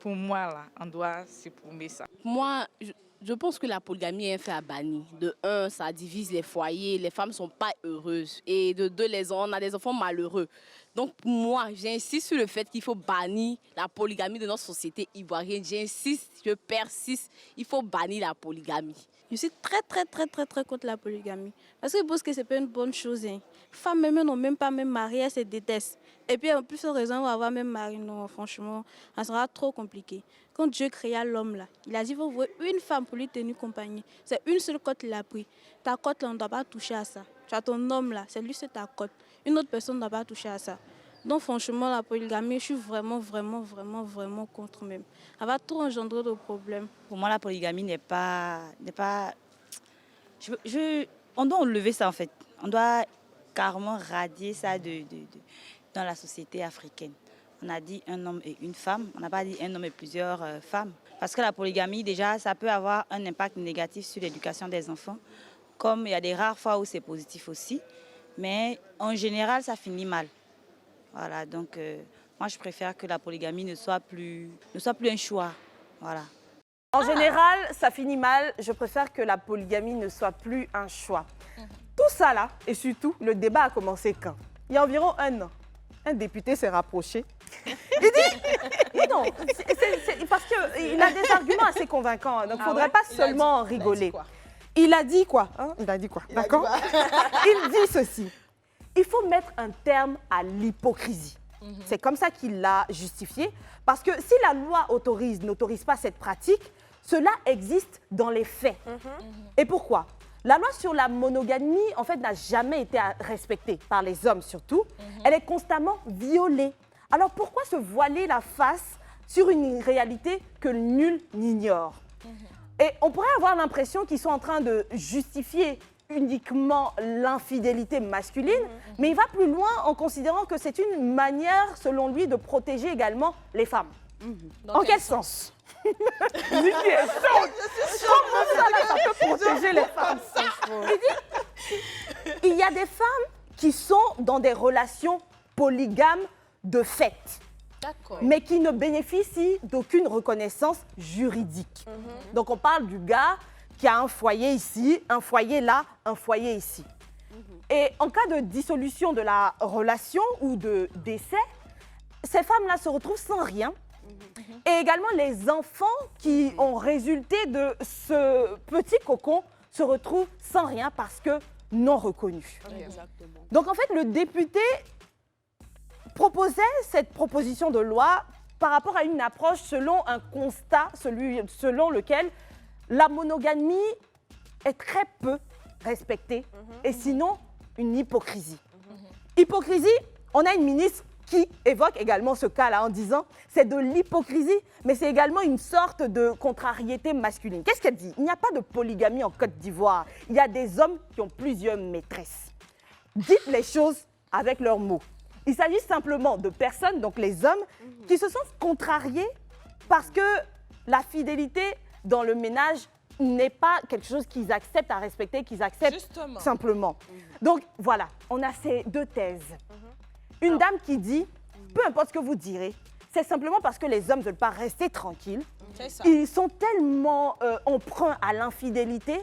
pour moi, là, on doit supprimer ça. Moi, je pense que la polygamie est un fait à bannir. De un, ça divise les foyers, les femmes ne sont pas heureuses. Et de deux, on a des enfants malheureux. Donc pour moi, j'insiste sur le fait qu'il faut bannir la polygamie de notre société ivoirienne. J'insiste, je persiste, il faut bannir la polygamie. Je suis très contre la polygamie. Parce que je pense que ce n'est pas une bonne chose. Hein. Femmes même n'ont même pas même marié, elles se détestent. Et puis en plus, de raison, on va avoir même mari. Non, franchement, ça sera trop compliqué. Quand Dieu créa l'homme, là, il a dit, il faut voir une femme pour lui tenir compagnie. C'est une seule cote qu'il a pris. Ta cote, là, on ne doit pas toucher à ça. Tu as ton homme, là, c'est lui, c'est ta cote. Une autre personne ne doit pas toucher à ça. Donc franchement, la polygamie, je suis vraiment contre même. Elle va trop engendrer de problèmes. Pour moi, la polygamie n'est pas... On doit enlever ça en fait. On doit carrément radier ça dans la société africaine. On a dit un homme et une femme, on n'a pas dit un homme et plusieurs femmes. Parce que la polygamie, déjà, ça peut avoir un impact négatif sur l'éducation des enfants. Comme il y a des rares fois où c'est positif aussi. Mais en général, ça finit mal. Voilà, donc moi je préfère que la polygamie ne soit plus un choix. Voilà. En général, ça finit mal. Je préfère que la polygamie ne soit plus un choix. Tout ça là, et surtout, le débat a commencé quand? Il y a environ un an. Un député s'est rapproché. Il dit, non, parce qu'il a des arguments assez convaincants. Donc il ne faudrait pas seulement rigoler. Il a dit quoi? Il a dit quoi? D'accord. Il dit ceci. Il faut mettre un terme à l'hypocrisie. C'est comme ça qu'il l'a justifié. Parce que si la loi n'autorise pas cette pratique, cela existe dans les faits. Et pourquoi? La loi sur la monogamie, en fait, n'a jamais été respectée par les hommes surtout. Elle est constamment violée. Alors pourquoi se voiler la face sur une réalité que nul n'ignore? Et on pourrait avoir l'impression qu'ils sont en train de justifier uniquement l'infidélité masculine, mais il va plus loin en considérant que c'est une manière, selon lui, de protéger également les femmes. En quel sens? Comment ça peut protéger les femmes? Il y a des femmes qui sont dans des relations polygames de fait, mais qui ne bénéficient d'aucune reconnaissance juridique. Donc on parle du gars qui a un foyer ici, un foyer là, un foyer ici. Et en cas de dissolution de la relation ou de décès, ces femmes-là se retrouvent sans rien. Et également, les enfants qui ont résulté de ce petit cocon se retrouvent sans rien parce que non reconnus. Donc en fait, le député proposait cette proposition de loi par rapport à une approche selon un constat, selon lequel la monogamie est très peu respectée et sinon une hypocrisie. Hypocrisie, on a une ministre qui évoque également ce cas-là en disant c'est de l'hypocrisie, mais c'est également une sorte de contrariété masculine. Qu'est-ce qu'elle dit? Il n'y a pas de polygamie en Côte d'Ivoire. Il y a des hommes qui ont plusieurs maîtresses. Dites les choses avec leurs mots. Il s'agit simplement de personnes, donc les hommes, qui se sentent contrariés parce que la fidélité dans le ménage n'est pas quelque chose qu'ils acceptent à respecter, qu'ils acceptent simplement. Donc voilà, on a ces deux thèses. Une dame qui dit, peu importe ce que vous direz, c'est simplement parce que les hommes ne veulent pas rester tranquilles. Ils sont tellement emprunts à l'infidélité.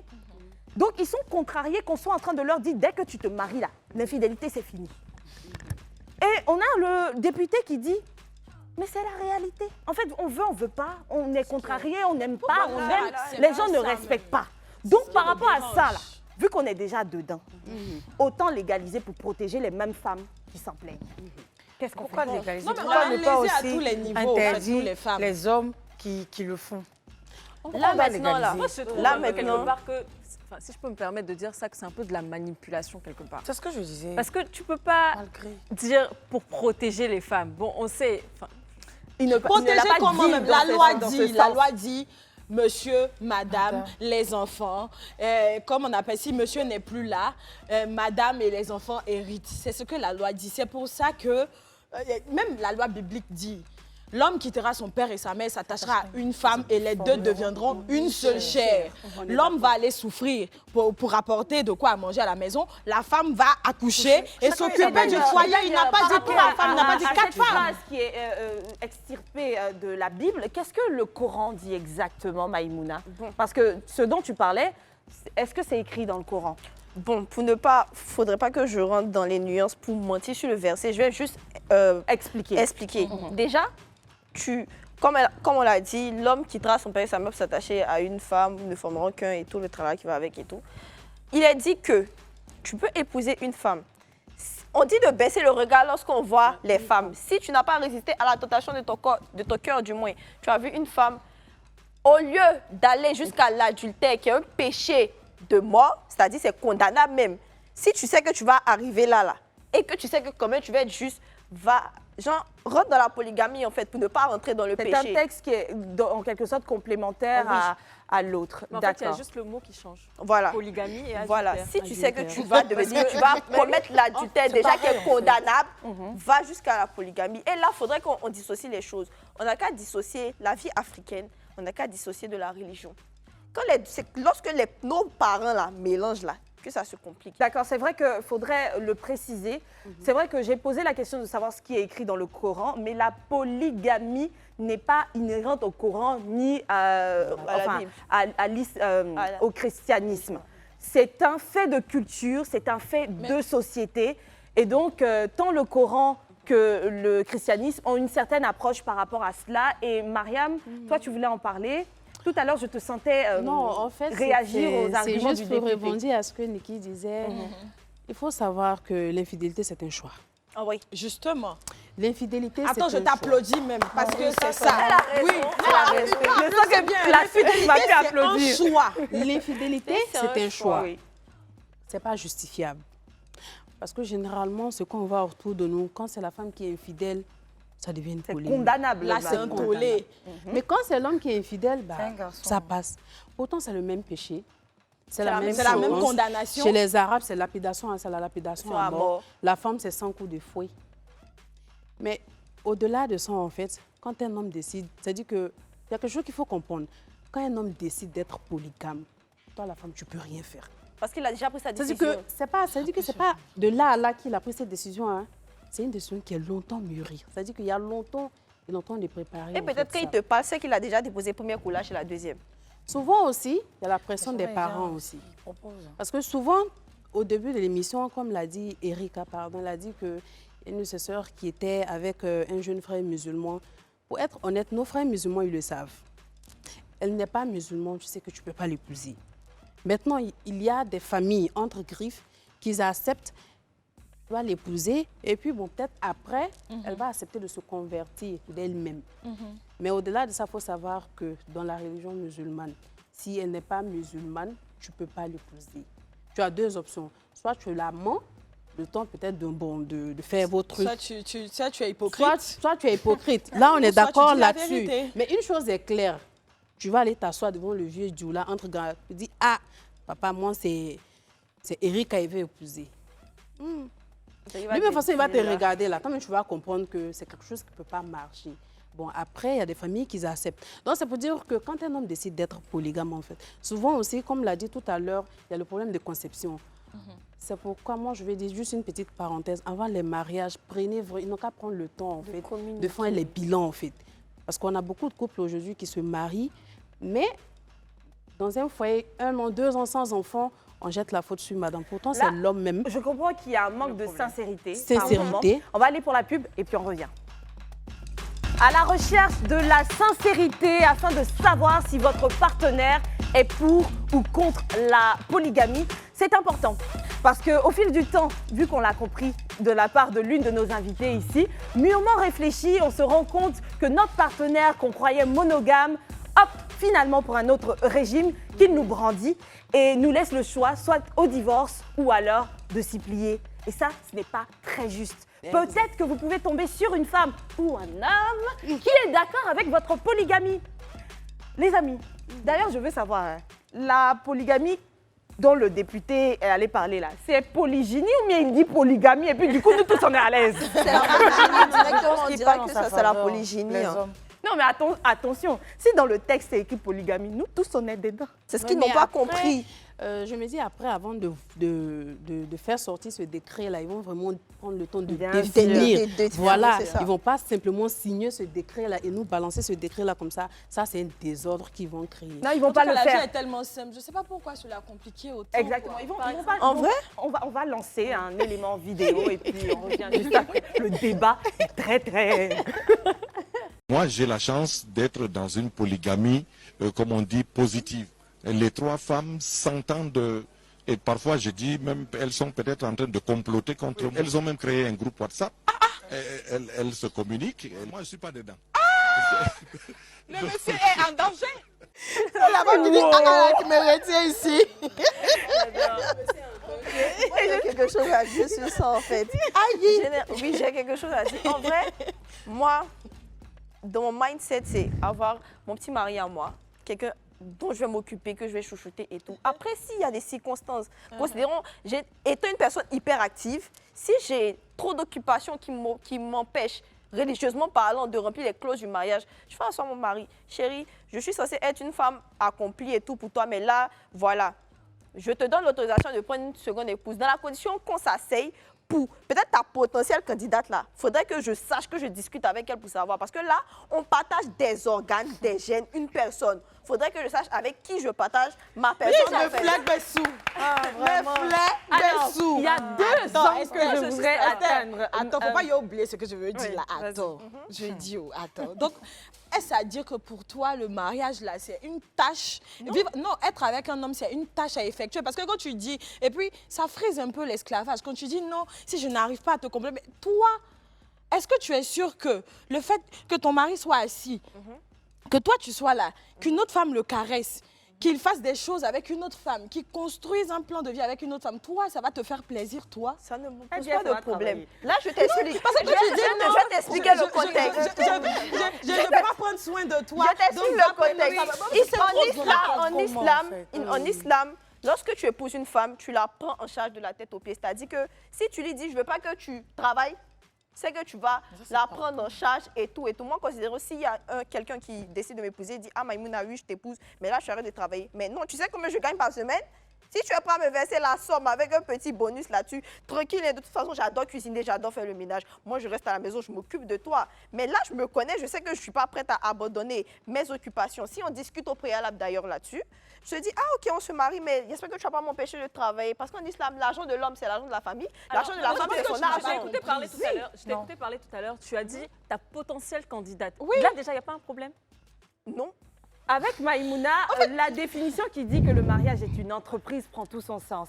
Donc ils sont contrariés qu'on soit en train de leur dire, dès que tu te maries là, l'infidélité c'est fini. Et on a le député qui dit, mais c'est la réalité. En fait, on veut pas, on est contrarié, on n'aime pas, on aime. Les gens ne respectent pas. Donc, par rapport à ça, là, vu qu'on est déjà dedans, autant légaliser pour protéger les mêmes femmes qui s'en plaignent. Qu'est-ce qu'on fait? Pourquoi légaliser? Non, mais Pourquoi on ne va pas léser à aussi tous les niveaux, en fait, interdire nous, les femmes. les hommes qui le font? Là, maintenant, là. Moi, je trouve Là, quelque maintenant. part que, enfin, si je peux me permettre de dire ça, que c'est un peu de la manipulation quelque part. C'est ce que je disais. Parce que tu peux pas dire pour protéger les femmes. Bon, on sait. Protéger comment même? La loi dit, monsieur, madame, les enfants, comme on appelle, si monsieur n'est plus là, madame et les enfants héritent. C'est ce que la loi dit. C'est pour ça que, même la loi biblique dit, l'homme quittera son père et sa mère, s'attachera à une femme et les deux deviendront une seule chair. L'homme va aller souffrir pour apporter de quoi à manger à la maison. La femme va accoucher et s'occuper du foyer. Il n'a pas dit trois femmes, il n'a pas dit quatre femmes. Phrase qui est extirpée de la Bible, qu'est-ce que le Coran dit exactement, Maïmouna? Parce que ce dont tu parlais, est-ce que c'est écrit dans le Coran? Bon, faudrait pas que je rentre dans les nuances pour mentir sur le verset. Je vais juste expliquer. Déjà, comme on l'a dit, l'homme quittera son père et sa mère pour s'attacher à une femme, ne formeront qu'un et tout le travail qui va avec et tout. Il est dit que tu peux épouser une femme. On dit de baisser le regard lorsqu'on voit les femmes. Si tu n'as pas résisté à la tentation de ton cœur du moins, tu as vu une femme, au lieu d'aller jusqu'à l'adultère, qui est un péché de mort, c'est-à-dire c'est condamnable même. Si tu sais que tu vas arriver là, et que tu sais que quand même tu vas être juste, rentre dans la polygamie en fait, pour ne pas rentrer dans le péché. C'est un texte qui est en quelque sorte complémentaire à l'autre. En fait, il y a juste le mot qui change. Voilà. Polygamie et adultère. Voilà. Si tu sais que tu vas commettre l'adultère déjà qui est condamnable, va jusqu'à la polygamie. Et là, il faudrait qu'on dissocie les choses. On n'a qu'à dissocier la vie africaine, on n'a qu'à dissocier de la religion. Lorsque nos parents là, mélangent là, que ça se complique. D'accord, c'est vrai qu'il faudrait le préciser. C'est vrai que j'ai posé la question de savoir ce qui est écrit dans le Coran, mais la polygamie n'est pas inhérente au Coran ni au christianisme. C'est un fait de culture, c'est un fait de société. Et donc, tant le Coran que le christianisme ont une certaine approche par rapport à cela. Et Mariam, toi, tu voulais en parler. Tout à l'heure, je te sentais réagir aux arguments du député. C'est juste pour rebondir à ce que Niki disait. Il faut savoir que l'infidélité, c'est un choix. Ah oui. Justement. L'infidélité, c'est un choix. Attends, je t'applaudis même, parce que c'est ça. Oui, je sens que la suite, tu vas plus applaudir. C'est un choix. L'infidélité, c'est un choix. C'est pas justifiable. Parce que généralement, ce qu'on voit autour de nous, quand c'est la femme qui est infidèle, ça devient une polémique. C'est condamnable. Là, c'est un tollé. Mais quand c'est l'homme qui est infidèle, ça passe. Pourtant, c'est le même péché. C'est la même condamnation. Chez les Arabes, c'est lapidation, c'est la lapidation à mort. La femme, c'est 100 coups de fouet. Mais au-delà de ça, en fait, quand un homme décide, c'est-à-dire qu'il y a quelque chose qu'il faut comprendre. Quand un homme décide d'être polygame, toi, la femme, tu ne peux rien faire. Parce qu'il a déjà pris sa décision. C'est-à-dire que ce n'est pas de là à là qu'il a pris cette décision. Hein. C'est une décision qui est longtemps mûrie. C'est-à-dire qu'il y a longtemps de préparer. Et peut-être qu'il te parle, c'est qu'il a déjà déposé le premier coup là chez la deuxième. Souvent aussi, il y a la pression des parents aussi. Parce que souvent, au début de l'émission, comme l'a dit Erika, elle a dit qu'il y a une de ses sœurs qui était avec un jeune frère musulman. Pour être honnête, nos frères musulmans, ils le savent. Elle n'est pas musulmane, tu sais que tu ne peux pas l'épouser. Maintenant, il y a des familles, entre griffes, qui acceptent va l'épouser et puis bon, peut-être après, elle va accepter de se convertir d'elle-même. Mais au-delà de ça, il faut savoir que dans la religion musulmane, si elle n'est pas musulmane, tu ne peux pas l'épouser. Tu as deux options. Soit tu l'amants, le temps peut-être de faire vos trucs. Soit tu es hypocrite. Soit tu es hypocrite. Là, on est d'accord là-dessus. Mais une chose est claire. Tu vas aller t'asseoir devant le vieux Djoula entre grands. Tu dis, ah, papa, moi, c'est Eric qui veut épouser. De toute façon, il va te regarder là. Quand même, tu vas comprendre que c'est quelque chose qui ne peut pas marcher. Bon, après, il y a des familles qui acceptent. Donc, c'est pour dire que quand un homme décide d'être polygame, en fait, souvent aussi, comme l'a dit tout à l'heure, il y a le problème de conception. C'est pourquoi, moi, je vais dire juste une petite parenthèse. Avant les mariages, ils n'ont qu'à prendre le temps, en fait, de faire les bilans, en fait. Parce qu'on a beaucoup de couples aujourd'hui qui se marient, mais dans un foyer, 1 an, 2 ans sans enfant, on jette la faute sur madame. Pourtant, c'est l'homme même. Je comprends qu'il y a un manque de sincérité. Sincérité. On va aller pour la pub et puis on revient. à la recherche de la sincérité afin de savoir si votre partenaire est pour ou contre la polygamie. C'est important parce qu'au fil du temps, vu qu'on l'a compris de la part de l'une de nos invitées ici, mûrement réfléchi, on se rend compte que notre partenaire qu'on croyait monogame opte finalement pour un autre régime qu'il nous brandit et nous laisse le choix soit au divorce ou alors de s'y plier. Et ça, ce n'est pas très juste. Peut-être que vous pouvez tomber sur une femme ou un homme qui est d'accord avec votre polygamie. Les amis, d'ailleurs, je veux savoir, la polygamie dont le député est allé parler là, c'est polygynie ou bien il dit polygamie et puis du coup, nous tous on est à l'aise? C'est la polygynie directement, on dirait que ça, c'est la polygynie. Les hein. hommes. Non, mais attention, si dans le texte c'est écrit polygamie, nous tous on est dedans. C'est ce qu'ils n'ont pas compris. Je me dis après, avant de faire sortir ce décret-là, ils vont vraiment prendre le temps de Bien définir. sûr. De Voilà, c'est ça. ils ne vont pas simplement signer ce décret-là et nous balancer ce décret-là comme ça. Ça, c'est un désordre qu'ils vont créer. Non, ils vont En pas tout cas, le la vie faire. est tellement simple. Je ne sais pas pourquoi cela a compliqué autant. Exactement. quoi. Ils vont Par pas, exemple. En vrai on va lancer un élément vidéo et puis on revient juste après. Le débat est très... Moi, j'ai la chance d'être dans une polygamie, comme on dit, positive. Les trois femmes s'entendent, et parfois je dis même, elles sont peut-être en train de comploter contre moi. Elles ont même créé un groupe WhatsApp. Elles se communiquent. Et moi, je ne suis pas dedans. Le monsieur est en danger. La femme qui dit, tu me retiens ici. Moi, j'ai quelque chose à dire sur ça, en fait. Oui, j'ai quelque chose à dire. En vrai, moi, dans mon mindset, c'est avoir mon petit mari à moi, quelqu'un dont je vais m'occuper, que je vais chouchouter et tout. Après, s'il y a des circonstances, considérons, étant une personne hyperactive, si j'ai trop d'occupations qui m'empêchent, religieusement parlant, de remplir les clauses du mariage, je fais à mon mari, chérie, je suis censée être une femme accomplie et tout pour toi, mais là, voilà, je te donne l'autorisation de prendre une seconde épouse. Dans la condition qu'on s'asseye pour peut-être ta potentielle candidate là, il faudrait que je sache, que je discute avec elle pour savoir. Parce que là, on partage des organes, des gènes, une personne. Il faudrait que je sache avec qui je partage ma personne. Le flag Bessou. vraiment. Alors, il y a deux angles que je voudrais atteindre. Attends, faut pas y oublier ce que je veux dire Oui, là. vas-y. Attends, je dis, attends. Donc, est-ce à dire que pour toi, le mariage là, c'est une tâche? Non, être avec un homme, c'est une tâche à effectuer. Parce que quand tu dis, et puis ça frise un peu l'esclavage. Quand tu dis non, si je n'arrive pas à te combler, mais toi, est-ce que tu es sûr que le fait que ton mari soit assis, que toi tu sois là, qu'une autre femme le caresse, qu'il fasse des choses avec une autre femme, qu'il construise un plan de vie avec une autre femme, toi, ça va te faire plaisir, toi? Ça ne me Eh pose bien, pas ça va de problème. travailler. Là, je t'explique. Parce que tu dis non, Je vais t'expliquer le contexte. Je ne peux pas prendre soin de toi. Je t'explique donc le va contexte. En islam, lorsque tu épouses une femme, tu la prends en charge de la tête aux pieds. C'est-à-dire que si tu lui dis, je ne veux pas que tu travailles, c'est que tu vas la prendre en charge et tout. Et tout. Moi, considère s'il y a quelqu'un qui décide de m'épouser, dit, ah Maïmouna, oui, je t'épouse, mais là, je suis arrêté de travailler. Mais non, tu sais combien je gagne par semaine? Si tu es prêt à me verser la somme avec un petit bonus là-dessus, tranquille, et de toute façon, j'adore cuisiner, j'adore faire le ménage. Moi, je reste à la maison, je m'occupe de toi. Mais là, je me connais, je sais que je ne suis pas prête à abandonner mes occupations. Si on discute au préalable d'ailleurs là-dessus, je te dis, ah ok, on se marie, mais j'espère que tu ne vas pas m'empêcher de travailler. Parce qu'en islam, l'argent de l'homme, c'est l'argent de la famille. L'argent de la femme, c'est son Je t'ai argent. écouté parler tout à l'heure. Je t'ai écouté parler tout à l'heure. Tu as dit ta potentielle candidate. Oui. Là, déjà, il n'y a pas un problème. Non. Avec Maïmouna, la définition qui dit que le mariage est une entreprise prend tout son sens.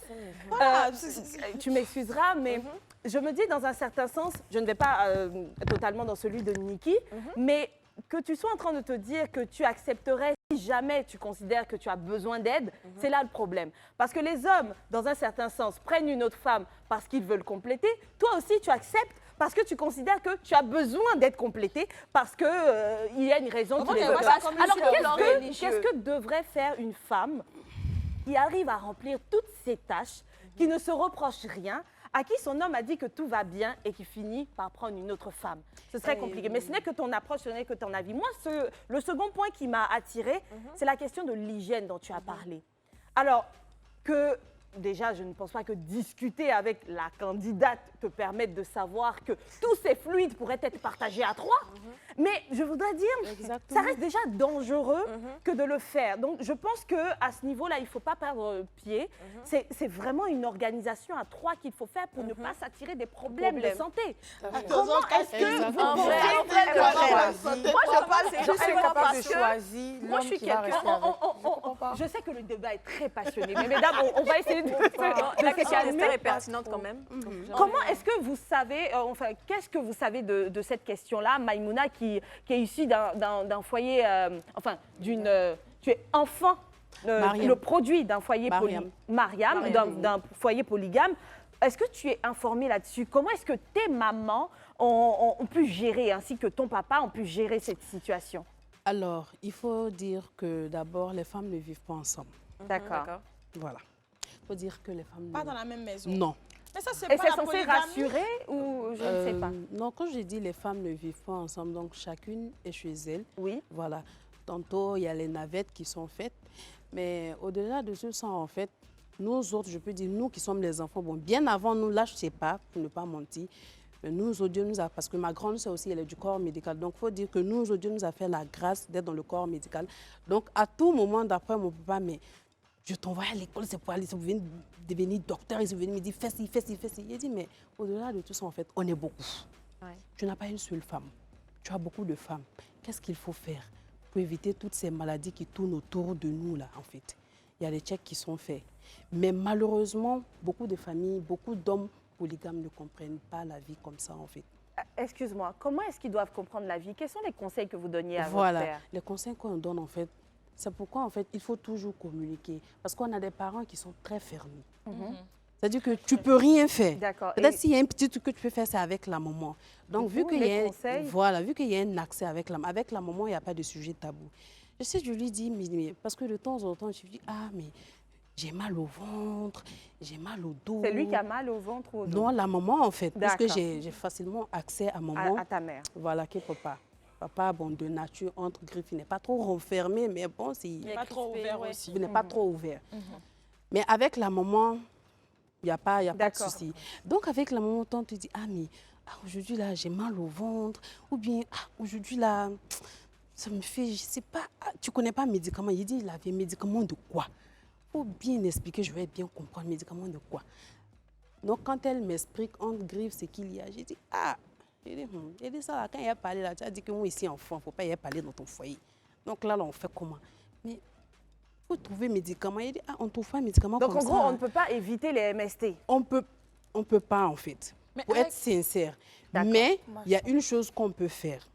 Tu m'excuseras, mais je me dis dans un certain sens, je ne vais pas totalement dans celui de Niki, mais que tu sois en train de te dire que tu accepterais si jamais tu considères que tu as besoin d'aide, c'est là le problème. Parce que les hommes, dans un certain sens, prennent une autre femme parce qu'ils veulent compléter. Toi aussi, tu acceptes parce que tu considères que tu as besoin d'être complété parce qu'il y a une raison qui les moi, oblige. ça comme Alors, sur le plan religieux. qu'est-ce que devrait faire une femme qui arrive à remplir toutes ces tâches, qui ne se reproche rien, à qui son homme a dit que tout va bien et qui finit par prendre une autre femme? Ce serait compliqué. Mais ce n'est que ton approche, ce n'est que ton avis. Moi, le second point qui m'a attirée, c'est la question de l'hygiène dont tu as parlé. Alors, que déjà, je ne pense pas que discuter avec la candidate te permette de savoir que tous ces fluides pourraient être partagés à 3. Mais je voudrais dire, ça reste déjà dangereux que de le faire. Donc, je pense qu'à ce niveau-là, il ne faut pas perdre pied. C'est vraiment une organisation à 3 qu'il faut faire pour ne pas s'attirer des problèmes de santé. Comment est-ce que vous pensez... Moi, je parle, c'est justement parce que... Moi, je suis quelqu'un... Je sais que le débat est très passionné, mais mesdames, on va essayer de... La question est pertinente quand même. Comment est-ce que vous savez, enfin, qu'est-ce que vous savez de cette question-là, Maïmouna, qui est issue d'un foyer, enfin, d'une... tu es enfant, le produit d'un foyer Mariam, d'un foyer polygame. Est-ce que tu es informée là-dessus? Comment est-ce que tes mamans ont pu gérer, ainsi que ton papa, ont pu gérer cette situation? Alors, il faut dire que d'abord, les femmes ne vivent pas ensemble. D'accord. Voilà. Il faut dire que les femmes... Pas dans la même maison. Non. Mais ça, c'est Et pas c'est la censé polygamie? rassurer ou je ne sais pas? Non, quand j'ai dit les femmes ne vivent pas ensemble, donc chacune est chez elle. Oui. Voilà. Tantôt, il y a les navettes qui sont faites. Mais au-delà de tout ça, en fait, nous autres, je peux dire, nous qui sommes les enfants, bon, bien avant nous, là, je ne sais pas, pour ne pas mentir, mais nous, au Dieu nous a, parce que ma grande sœur aussi, elle est du corps médical. Donc, il faut dire que nous, au Dieu nous a fait la grâce d'être dans le corps médical. Donc, à tout moment, d'après mon papa, mais je t'envoie à l'école, c'est pour aller devenir docteur. Ils sont venus me dire, fais ci, fais ci, fais ci. Il dit, mais au-delà de tout ça, en fait, on est beaucoup. Ouais. Tu n'as pas une seule femme. Tu as beaucoup de femmes. Qu'est-ce qu'il faut faire pour éviter toutes ces maladies qui tournent autour de nous, là, en fait? Il y a des checks qui sont faits. Mais malheureusement, beaucoup de familles, beaucoup d'hommes polygames ne comprennent pas la vie comme ça, en fait. Excuse-moi, comment est-ce qu'ils doivent comprendre la vie? Quels sont les conseils que vous donniez à votre père? Les conseils qu'on donne, en fait, c'est pourquoi, en fait, il faut toujours communiquer. Parce qu'on a des parents qui sont très fermés. C'est-à-dire que tu ne peux rien faire. Peut-être s'il y a un petit truc que tu peux faire, c'est avec la maman. Donc, vu qu'il y a un accès avec la maman, il n'y a pas de sujet tabou. Je lui dis, mais parce que de temps en temps, je lui dis, ah, mais j'ai mal au ventre, j'ai mal au dos. C'est lui qui a mal au ventre ou au dos? Non, la maman, en fait. Parce que j'ai facilement accès à maman. À ta mère. Voilà, qui est papa. Papa, bon, de nature, entre griffes, il n'est pas trop renfermé, mais bon, il n'est pas trop ouvert aussi. Il n'est pas trop ouvert. Mais avec la maman, il n'y a pas de souci. Donc, avec la maman, on te dit, ah, mais aujourd'hui, là, j'ai mal au ventre. Ou bien, aujourd'hui, là, ça me fait, je ne sais pas, tu ne connais pas médicament. Il dit, il avait médicament de quoi? Il faut bien expliquer, je vais bien comprendre médicament de quoi. Donc, quand elle m'explique entre griffes ce qu'il y a, j'ai dit, j'ai dit ça, là, quand il a parlé, là, tu as dit que moi, ici, enfant, il ne faut pas y parler dans ton foyer. Donc là, on fait comment? Mais il faut trouver médicaments. Il dit, on ne trouve pas médicaments comme ça. Donc, en gros, on ne peut pas éviter les MST? On peut pas, en fait, pour être sincère. Mais il y a une chose qu'on peut faire.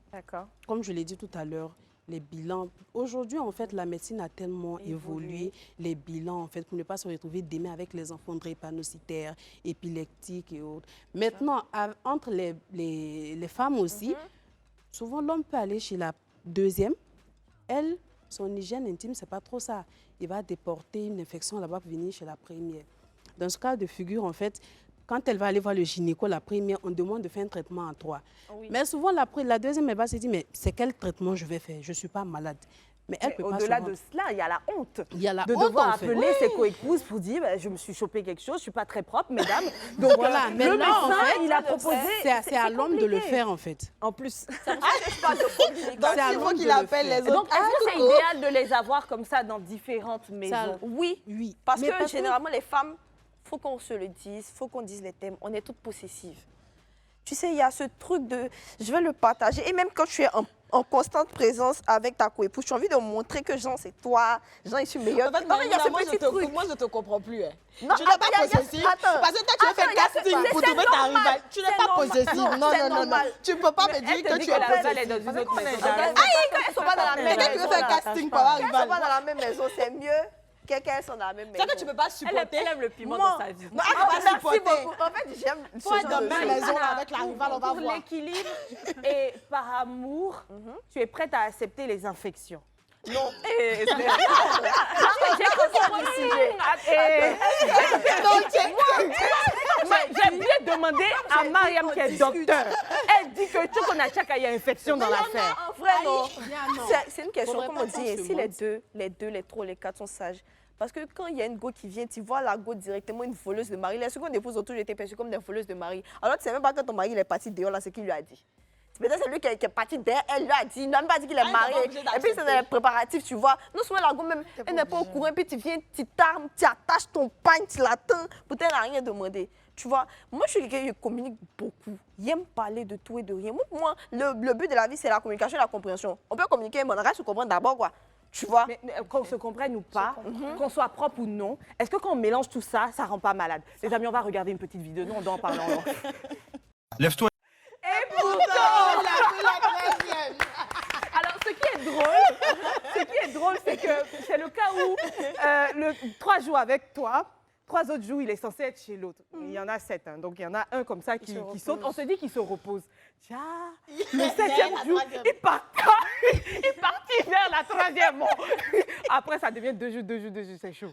Comme je l'ai dit tout à l'heure, les bilans. Aujourd'hui, en fait, la médecine a tellement évolué. Les bilans, en fait, pour ne pas se retrouver demain avec les enfants drépanocytaires, épileptiques et autres. Maintenant, entre les femmes aussi, souvent, l'homme peut aller chez la deuxième. Elle, son hygiène intime, c'est pas trop ça. Il va déporter une infection là-bas pour venir chez la première. Dans ce cas de figure, en fait, quand elle va aller voir le gynéco, la première, on demande de faire un traitement en 3. Mais souvent, la deuxième, elle va se dire, mais c'est quel traitement je vais faire? Je ne suis pas malade. Mais elle peut pas au-delà de cela, il y a la honte. Il y a la de honte, devoir appeler ses coépouses pour dire, je me suis chopé quelque chose, je ne suis pas très propre, mesdames. Donc voilà, mais le là, médecin, en fait, il a proposé... C'est à l'homme de le faire, en fait. En plus. Donc, il faut qu'il appelle les autres. Donc, est-ce que c'est idéal de les avoir comme ça dans différentes maisons? Oui. Parce que généralement, les femmes, il faut qu'on se le dise, il faut qu'on dise les thèmes. On est toutes possessives. Tu sais, il y a ce truc de... Je vais le partager. Et même quand tu es en constante présence avec ta coépouse, tu as envie de montrer que Jean, c'est toi. Jean, je suis meilleure. En fait, il y a ce petit truc. Moi, je ne te comprends plus. Hein. Non, tu n'es pas possessive. Parce que toi, tu veux faire casting pour trouver ta rivale. Tu n'es pas possessive. Non. Tu ne peux pas me dire que tu es possessive. Quand elles ne sont pas dans la même maison. Tu veux faire casting pour avoir rivale. Quand elles ne sont pas dans la même maison, c'est mieux. Quelqu'un sont dans la même maison. C'est que tu ne peux pas supporter. Elle aime le piment dans sa vie. Non, merci beaucoup. En fait, j'aime faut être dans la même maison avec la rivale, on va voir. Pour l'équilibre et par amour, tu es prête à accepter les infections? Non. J'ai compris le sujet. J'aime bien demander à Mariam qui est docteur. Elle dit que tout qu'on a chaque il y a infection dans l'affaire. En vrai, non. C'est une question, comme on dit, si les deux, les 3, les 4 sont sages, Parce que quand il y a une go qui vient, tu vois la go directement une voleuse de mari. Les secondes épouses ont toujours été perçues comme des voleuses de mari. Alors tu ne sais même pas quand ton mari il est parti dehors, là, ce qu'il lui a dit. Peut-être c'est lui qui est parti derrière, elle lui a dit, il n'a même pas dit qu'il est marié. Et puis c'est dans les préparatifs, tu vois. Non seulement la go même, elle n'est pas au courant, puis tu viens, tu t'armes, tu attaches ton pain, tu l'attends, peut-être elle n'a rien demandé. Tu vois, moi je suis quelqu'un qui communique beaucoup. J'aime parler de tout et de rien. Moi, le but de la vie, c'est la communication et la compréhension. On peut communiquer, mais on reste se comprendre d'abord, quoi. Tu vois? Mais qu'on se comprenne ou pas, qu'on soit propre ou non, est-ce que quand on mélange tout ça, ça rend pas malade? Les amis, on va regarder une petite vidéo. Nous, on doit en parler en off. Lève-toi. Et pourtant, alors, ce qui est drôle, c'est que c'est le cas où 3 jours avec toi, 3 autres jours, il est censé être chez l'autre. Il y en a 7, hein, donc il y en a un comme ça qui saute. On se dit qu'il se repose. Tiens, le 7e jour, il est parti vers la 3e. Après, ça devient 2 jours, c'est chaud.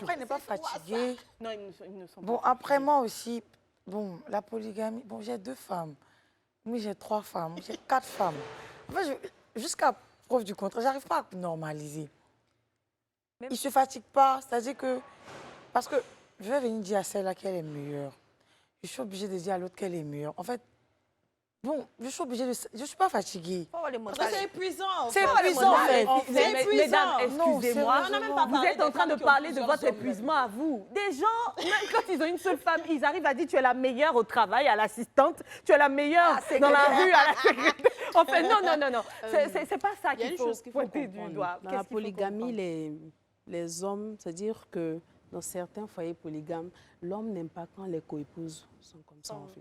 Après, il n'est pas fatigué. Non, ils ne sont pas. Bon, après, moi aussi, bon, la polygamie, bon, j'ai 2 femmes. Moi, j'ai 3 femmes, j'ai 4 femmes. En fait, jusqu'à preuve du contraire, j'arrive pas à normaliser. Ils ne se fatiguent pas, c'est-à-dire que... Parce que je vais venir dire à celle-là qu'elle est meilleure. Je suis obligée de dire à l'autre qu'elle est meilleure. En fait, bon, je suis obligée de... Je ne suis pas fatiguée. C'est épuisant. C'est épuisant, en fait. Mesdames, excusez-moi, vous êtes en train de parler de votre plusieurs épuisement à vous. Des gens, même quand ils ont une seule femme, ils arrivent à dire tu es la meilleure au travail, à l'assistante, tu es la meilleure dans la rue, à la secrétaire. En fait, non. C'est pas ça qu'il faut pointer du doigt. Dans la polygamie, les hommes, c'est-à-dire que dans certains foyers polygames, l'homme n'aime pas quand les coépouses sont comme ça, en fait.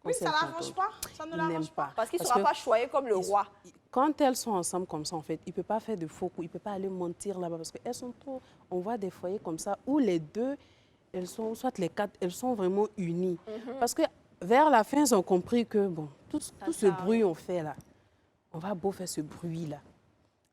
Oui, ça ne l'arrange pas. Ça ne l'arrange pas. Parce qu'il ne sera pas choyé comme le roi. Quand elles sont ensemble comme ça, en fait, il ne peut pas faire de faux coups, il ne peut pas aller mentir là-bas parce qu'elles sont trop... On voit des foyers comme ça où les deux, elles sont, soit les 4, elles sont vraiment unies. Parce que vers la fin, elles ont compris que, bon, tout ce bruit on fait là, on va beau faire ce bruit-là.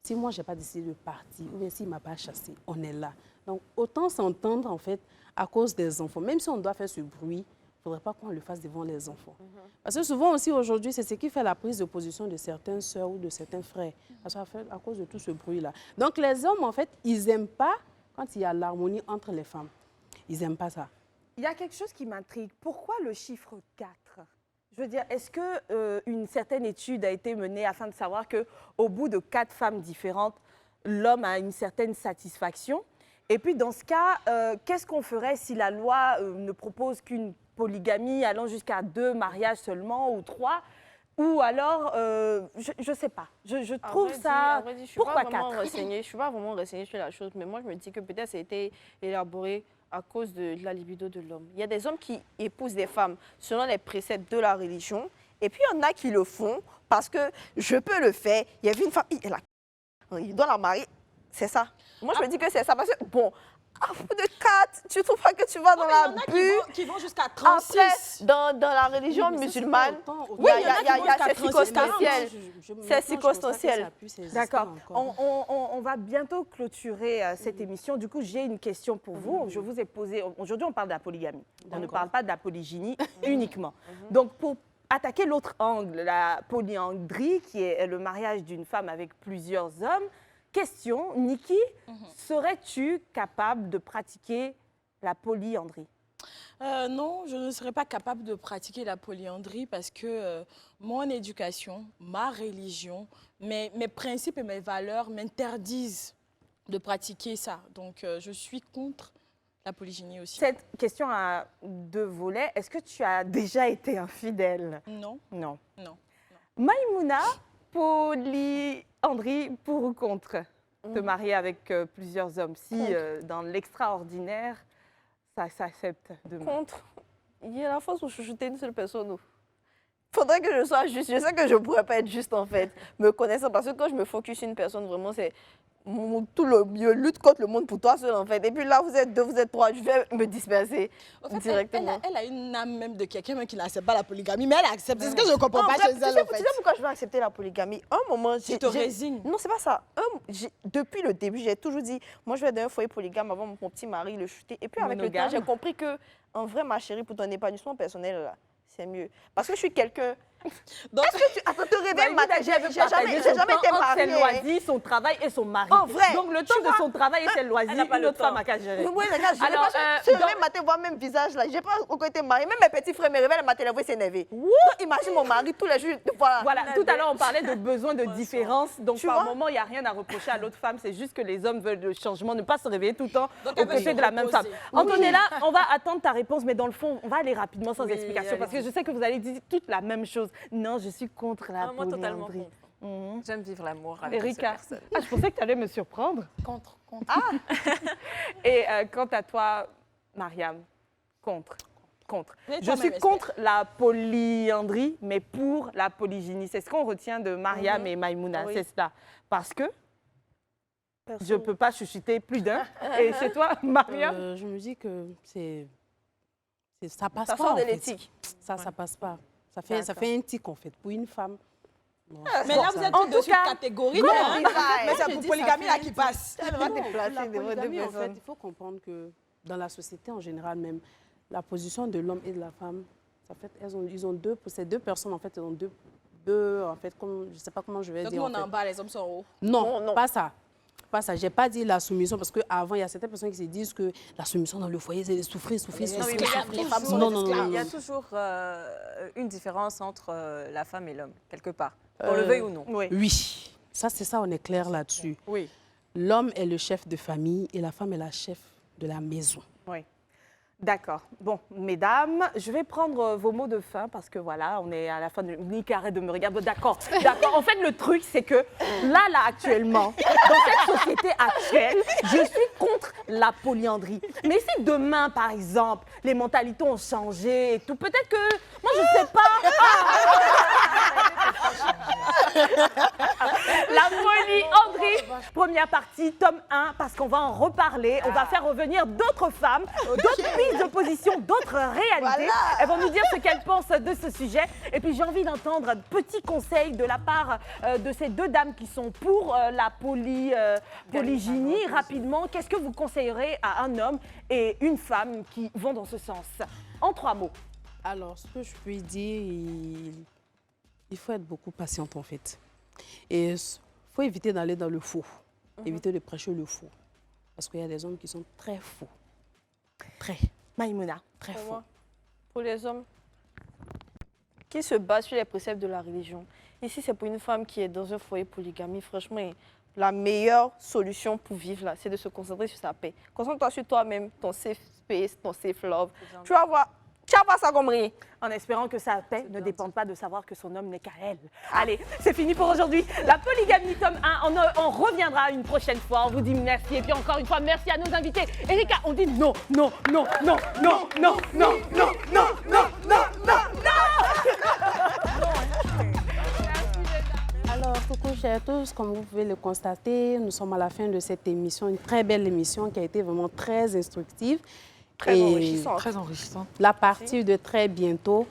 Si moi, je n'ai pas décidé de partir, ou bien s'il ne m'a pas chassé, on est là. Donc, autant s'entendre, en fait, à cause des enfants. Même si on doit faire ce bruit, il ne faudrait pas qu'on le fasse devant les enfants. Parce que souvent aussi, aujourd'hui, c'est ce qui fait la prise de position de certaines sœurs ou de certains frères. Parce à cause de tout ce bruit-là. Donc, les hommes, en fait, ils n'aiment pas quand il y a l'harmonie entre les femmes. Ils n'aiment pas ça. Il y a quelque chose qui m'intrigue. Pourquoi le chiffre 4 ? Je veux dire, est-ce qu'une certaine étude a été menée afin de savoir qu'au bout de 4 femmes différentes, l'homme a une certaine satisfaction? Et puis, dans ce cas, qu'est-ce qu'on ferait si la loi ne propose qu'une polygamie allant jusqu'à 2 mariages seulement ou 3? Ou alors, je ne sais pas. Je trouve ça... Pourquoi 4? Je ne suis pas vraiment renseignée sur la chose, mais moi, je me dis que peut-être ça a été élaboré à cause de la libido de l'homme. Il y a des hommes qui épousent des femmes selon les préceptes de la religion, et puis il y en a qui le font parce que je peux le faire. Il y avait une femme, il doit la marier, c'est ça. Moi, je me dis que c'est ça parce que, bon, à bout de 4, tu ne trouves pas que tu vas dans la bulle? Qui vont jusqu'à 36. Après, dans la religion musulmane, il y a c'est circonstanciel. C'est circonstanciel. D'accord. On va bientôt clôturer cette émission. Du coup, j'ai une question pour vous. Je vous ai posé... Aujourd'hui, on parle de la polygamie. On ne parle pas de la polygynie uniquement. Donc, pour attaquer l'autre angle, la polyandrie, qui est le mariage d'une femme avec plusieurs hommes, question, Niki, serais-tu capable de pratiquer la polyandrie? Non, je ne serais pas capable de pratiquer la polyandrie parce que mon éducation, ma religion, mes principes et mes valeurs m'interdisent de pratiquer ça. Donc, je suis contre la polygynie aussi. Cette question a 2 volets. Est-ce que tu as déjà été infidèle? Non. Non. Non. Maïmouna, polyandrie pour ou contre te marier avec plusieurs hommes? Si dans l'extraordinaire, ça s'accepte de... Contre. Il y a la fois où je chutais une seule personne. Il faudrait que je sois juste. Je sais que je ne pourrais pas être juste en fait, me connaissant. Parce que quand je me focus sur une personne, vraiment, c'est tout le mieux. Lutte contre le monde pour toi seul en fait. Et puis là, vous êtes 2, vous êtes 3, je vais me disperser directement. Elle a une âme même de quelqu'un qui n'accepte pas la polygamie, mais elle accepte. C'est ce que je ne comprends pas chez elle en fait. Tu sais pourquoi je vais accepter la polygamie? Un moment, tu te résignes. Non, c'est pas ça. Depuis le début, j'ai toujours dit, moi je vais dans un foyer polygame avant mon petit mari, le chuter. Et puis avec le temps, j'ai compris que, en vrai, ma chérie, pour ton épanouissement personnel, là, c'est mieux. Parce que je suis quelqu'un, Donc, est-ce que tu attends, te réveilles matin? J'ai jamais été mariée. Ses loisirs, son travail et son mari. En vrai. Donc, le temps de son travail et ses loisirs, une autre femme a qu'à gérer. Oui, regarde, je Alors, se réveille matin, voir même visage là. J'ai pas encore été mariée. Même mes petits frères me réveillent le matin, ils vont s'énerver. Imagine mon mari tous les jours. Voilà, tout à l'heure, on parlait de besoin de différence. Donc, par moment, il n'y a rien à reprocher à l'autre femme. C'est juste que les hommes veulent le changement, ne pas se réveiller tout le temps aux côtés de la même femme. Antonella, on va attendre ta réponse, mais dans le fond, on va aller rapidement sans explication parce que je sais que vous allez dire toute la même chose. Non, je suis contre la Moi, totalement polyandrie. contre. J'aime vivre l'amour avec Erika, cette personne. je pensais que tu allais me surprendre. Contre. Et quant à toi, Mariam, contre. Mais Je toi, suis même, contre la polyandrie, mais pour la polygynie. C'est ce qu'on retient de Mariam et Maïmouna, c'est cela. Parce que je ne peux pas chuchoter plus d'un. Et chez toi, Mariam? Je me dis que ça passe Ça pas. sort en de fait. l'éthique. Ça passe pas. Ça fait un tic en fait. Pour une femme. Non, Mais là, vous êtes En de tout suite cas, catégorique. Mais c'est Je pour dis, polygamie ça là fait qui un passe. Elle va te Non, placer la devant deux polygamie, en fait, personnes. il faut comprendre que dans la société en général même, la position de l'homme et de la femme, en fait, ils ont deux, pour ces deux personnes, en fait, ils ont deux en fait, comme, je ne sais pas comment je vais Donc, dire. nous, en on est fait. en bas, les hommes sont en haut. Non, pas ça. Pas ça. Je n'ai pas dit la soumission parce qu'avant, il y a certaines personnes qui se disent que la soumission dans le foyer, c'est de souffrir. Les femmes sont Non, des non, esclaves. non, Il y a non. toujours une différence entre la femme et l'homme, quelque part. Qu'on le veuille ou non. Oui. Ça, c'est ça, on est clair là-dessus. Oui. L'homme est le chef de famille et la femme est la chef de la maison. Oui. D'accord. Bon, mesdames, je vais prendre vos mots de fin parce que voilà, on est à la fin de... Nick, arrête de me regarder. D'accord, d'accord. En fait, le truc, c'est que là, actuellement, dans cette société actuelle, je suis contre la polyandrie. Mais si demain, par exemple, les mentalités ont changé et tout, peut-être que... Moi, je sais pas. La polyandrie, première partie, tome 1, parce qu'on va en reparler. On va faire revenir d'autres femmes, d'autres prises de position, d'autres réalités. Elles vont nous dire ce qu'elles pensent de ce sujet. Et puis j'ai envie d'entendre un petit conseil de la part de ces deux dames qui sont pour la polygynie. Rapidement, qu'est-ce que vous conseillerez à un homme et une femme qui vont dans ce sens? En 3 mots. Alors, ce que je peux dire, il faut être beaucoup patiente en fait. Et il faut éviter d'aller dans le faux, éviter de prêcher le faux. Parce qu'il y a des hommes qui sont très faux. Très. Maïmouna. Très faux. Pour les hommes qui se basent sur les préceptes de la religion. Ici, c'est pour une femme qui est dans un foyer polygamie. Franchement, la meilleure solution pour vivre là, c'est de se concentrer sur sa paix. Concentre-toi sur toi-même, ton safe space, ton safe love. Tu vas voir ça comme rien. En espérant que sa paix ne dépende pas de savoir que son homme n'est qu'à elle. Allez, c'est fini pour aujourd'hui. La polygamie tome 1, on reviendra une prochaine fois. On vous dit merci. Et puis encore une fois, merci à nos invités. Erika, on dit non, non, non, non, non, non, non, non, non, non, non, non. Alors, coucou chers tous, comme vous pouvez le constater, nous sommes à la fin de cette émission, une très belle émission qui a été vraiment très instructive. Très enrichissante. Très enrichissant. La partie de très bientôt,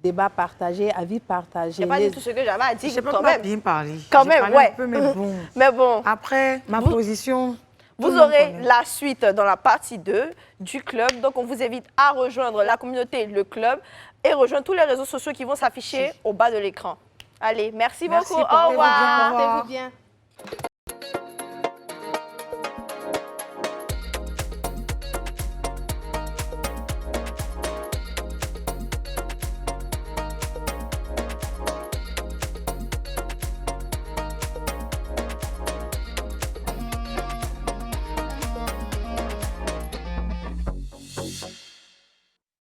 débat partagé, avis partagé. J'ai pas dit tout ce que j'avais à dire Je peux quand pas même. bien parler. Quand J'ai même, parlé ouais. un peu, mais bon. Mais bon. Après, ma position... Vous aurez la suite dans la partie 2 du club. Donc, on vous invite à rejoindre la communauté, le club, et rejoindre tous les réseaux sociaux qui vont s'afficher au bas de l'écran. Allez, merci beaucoup. Au revoir. Portez-vous bien.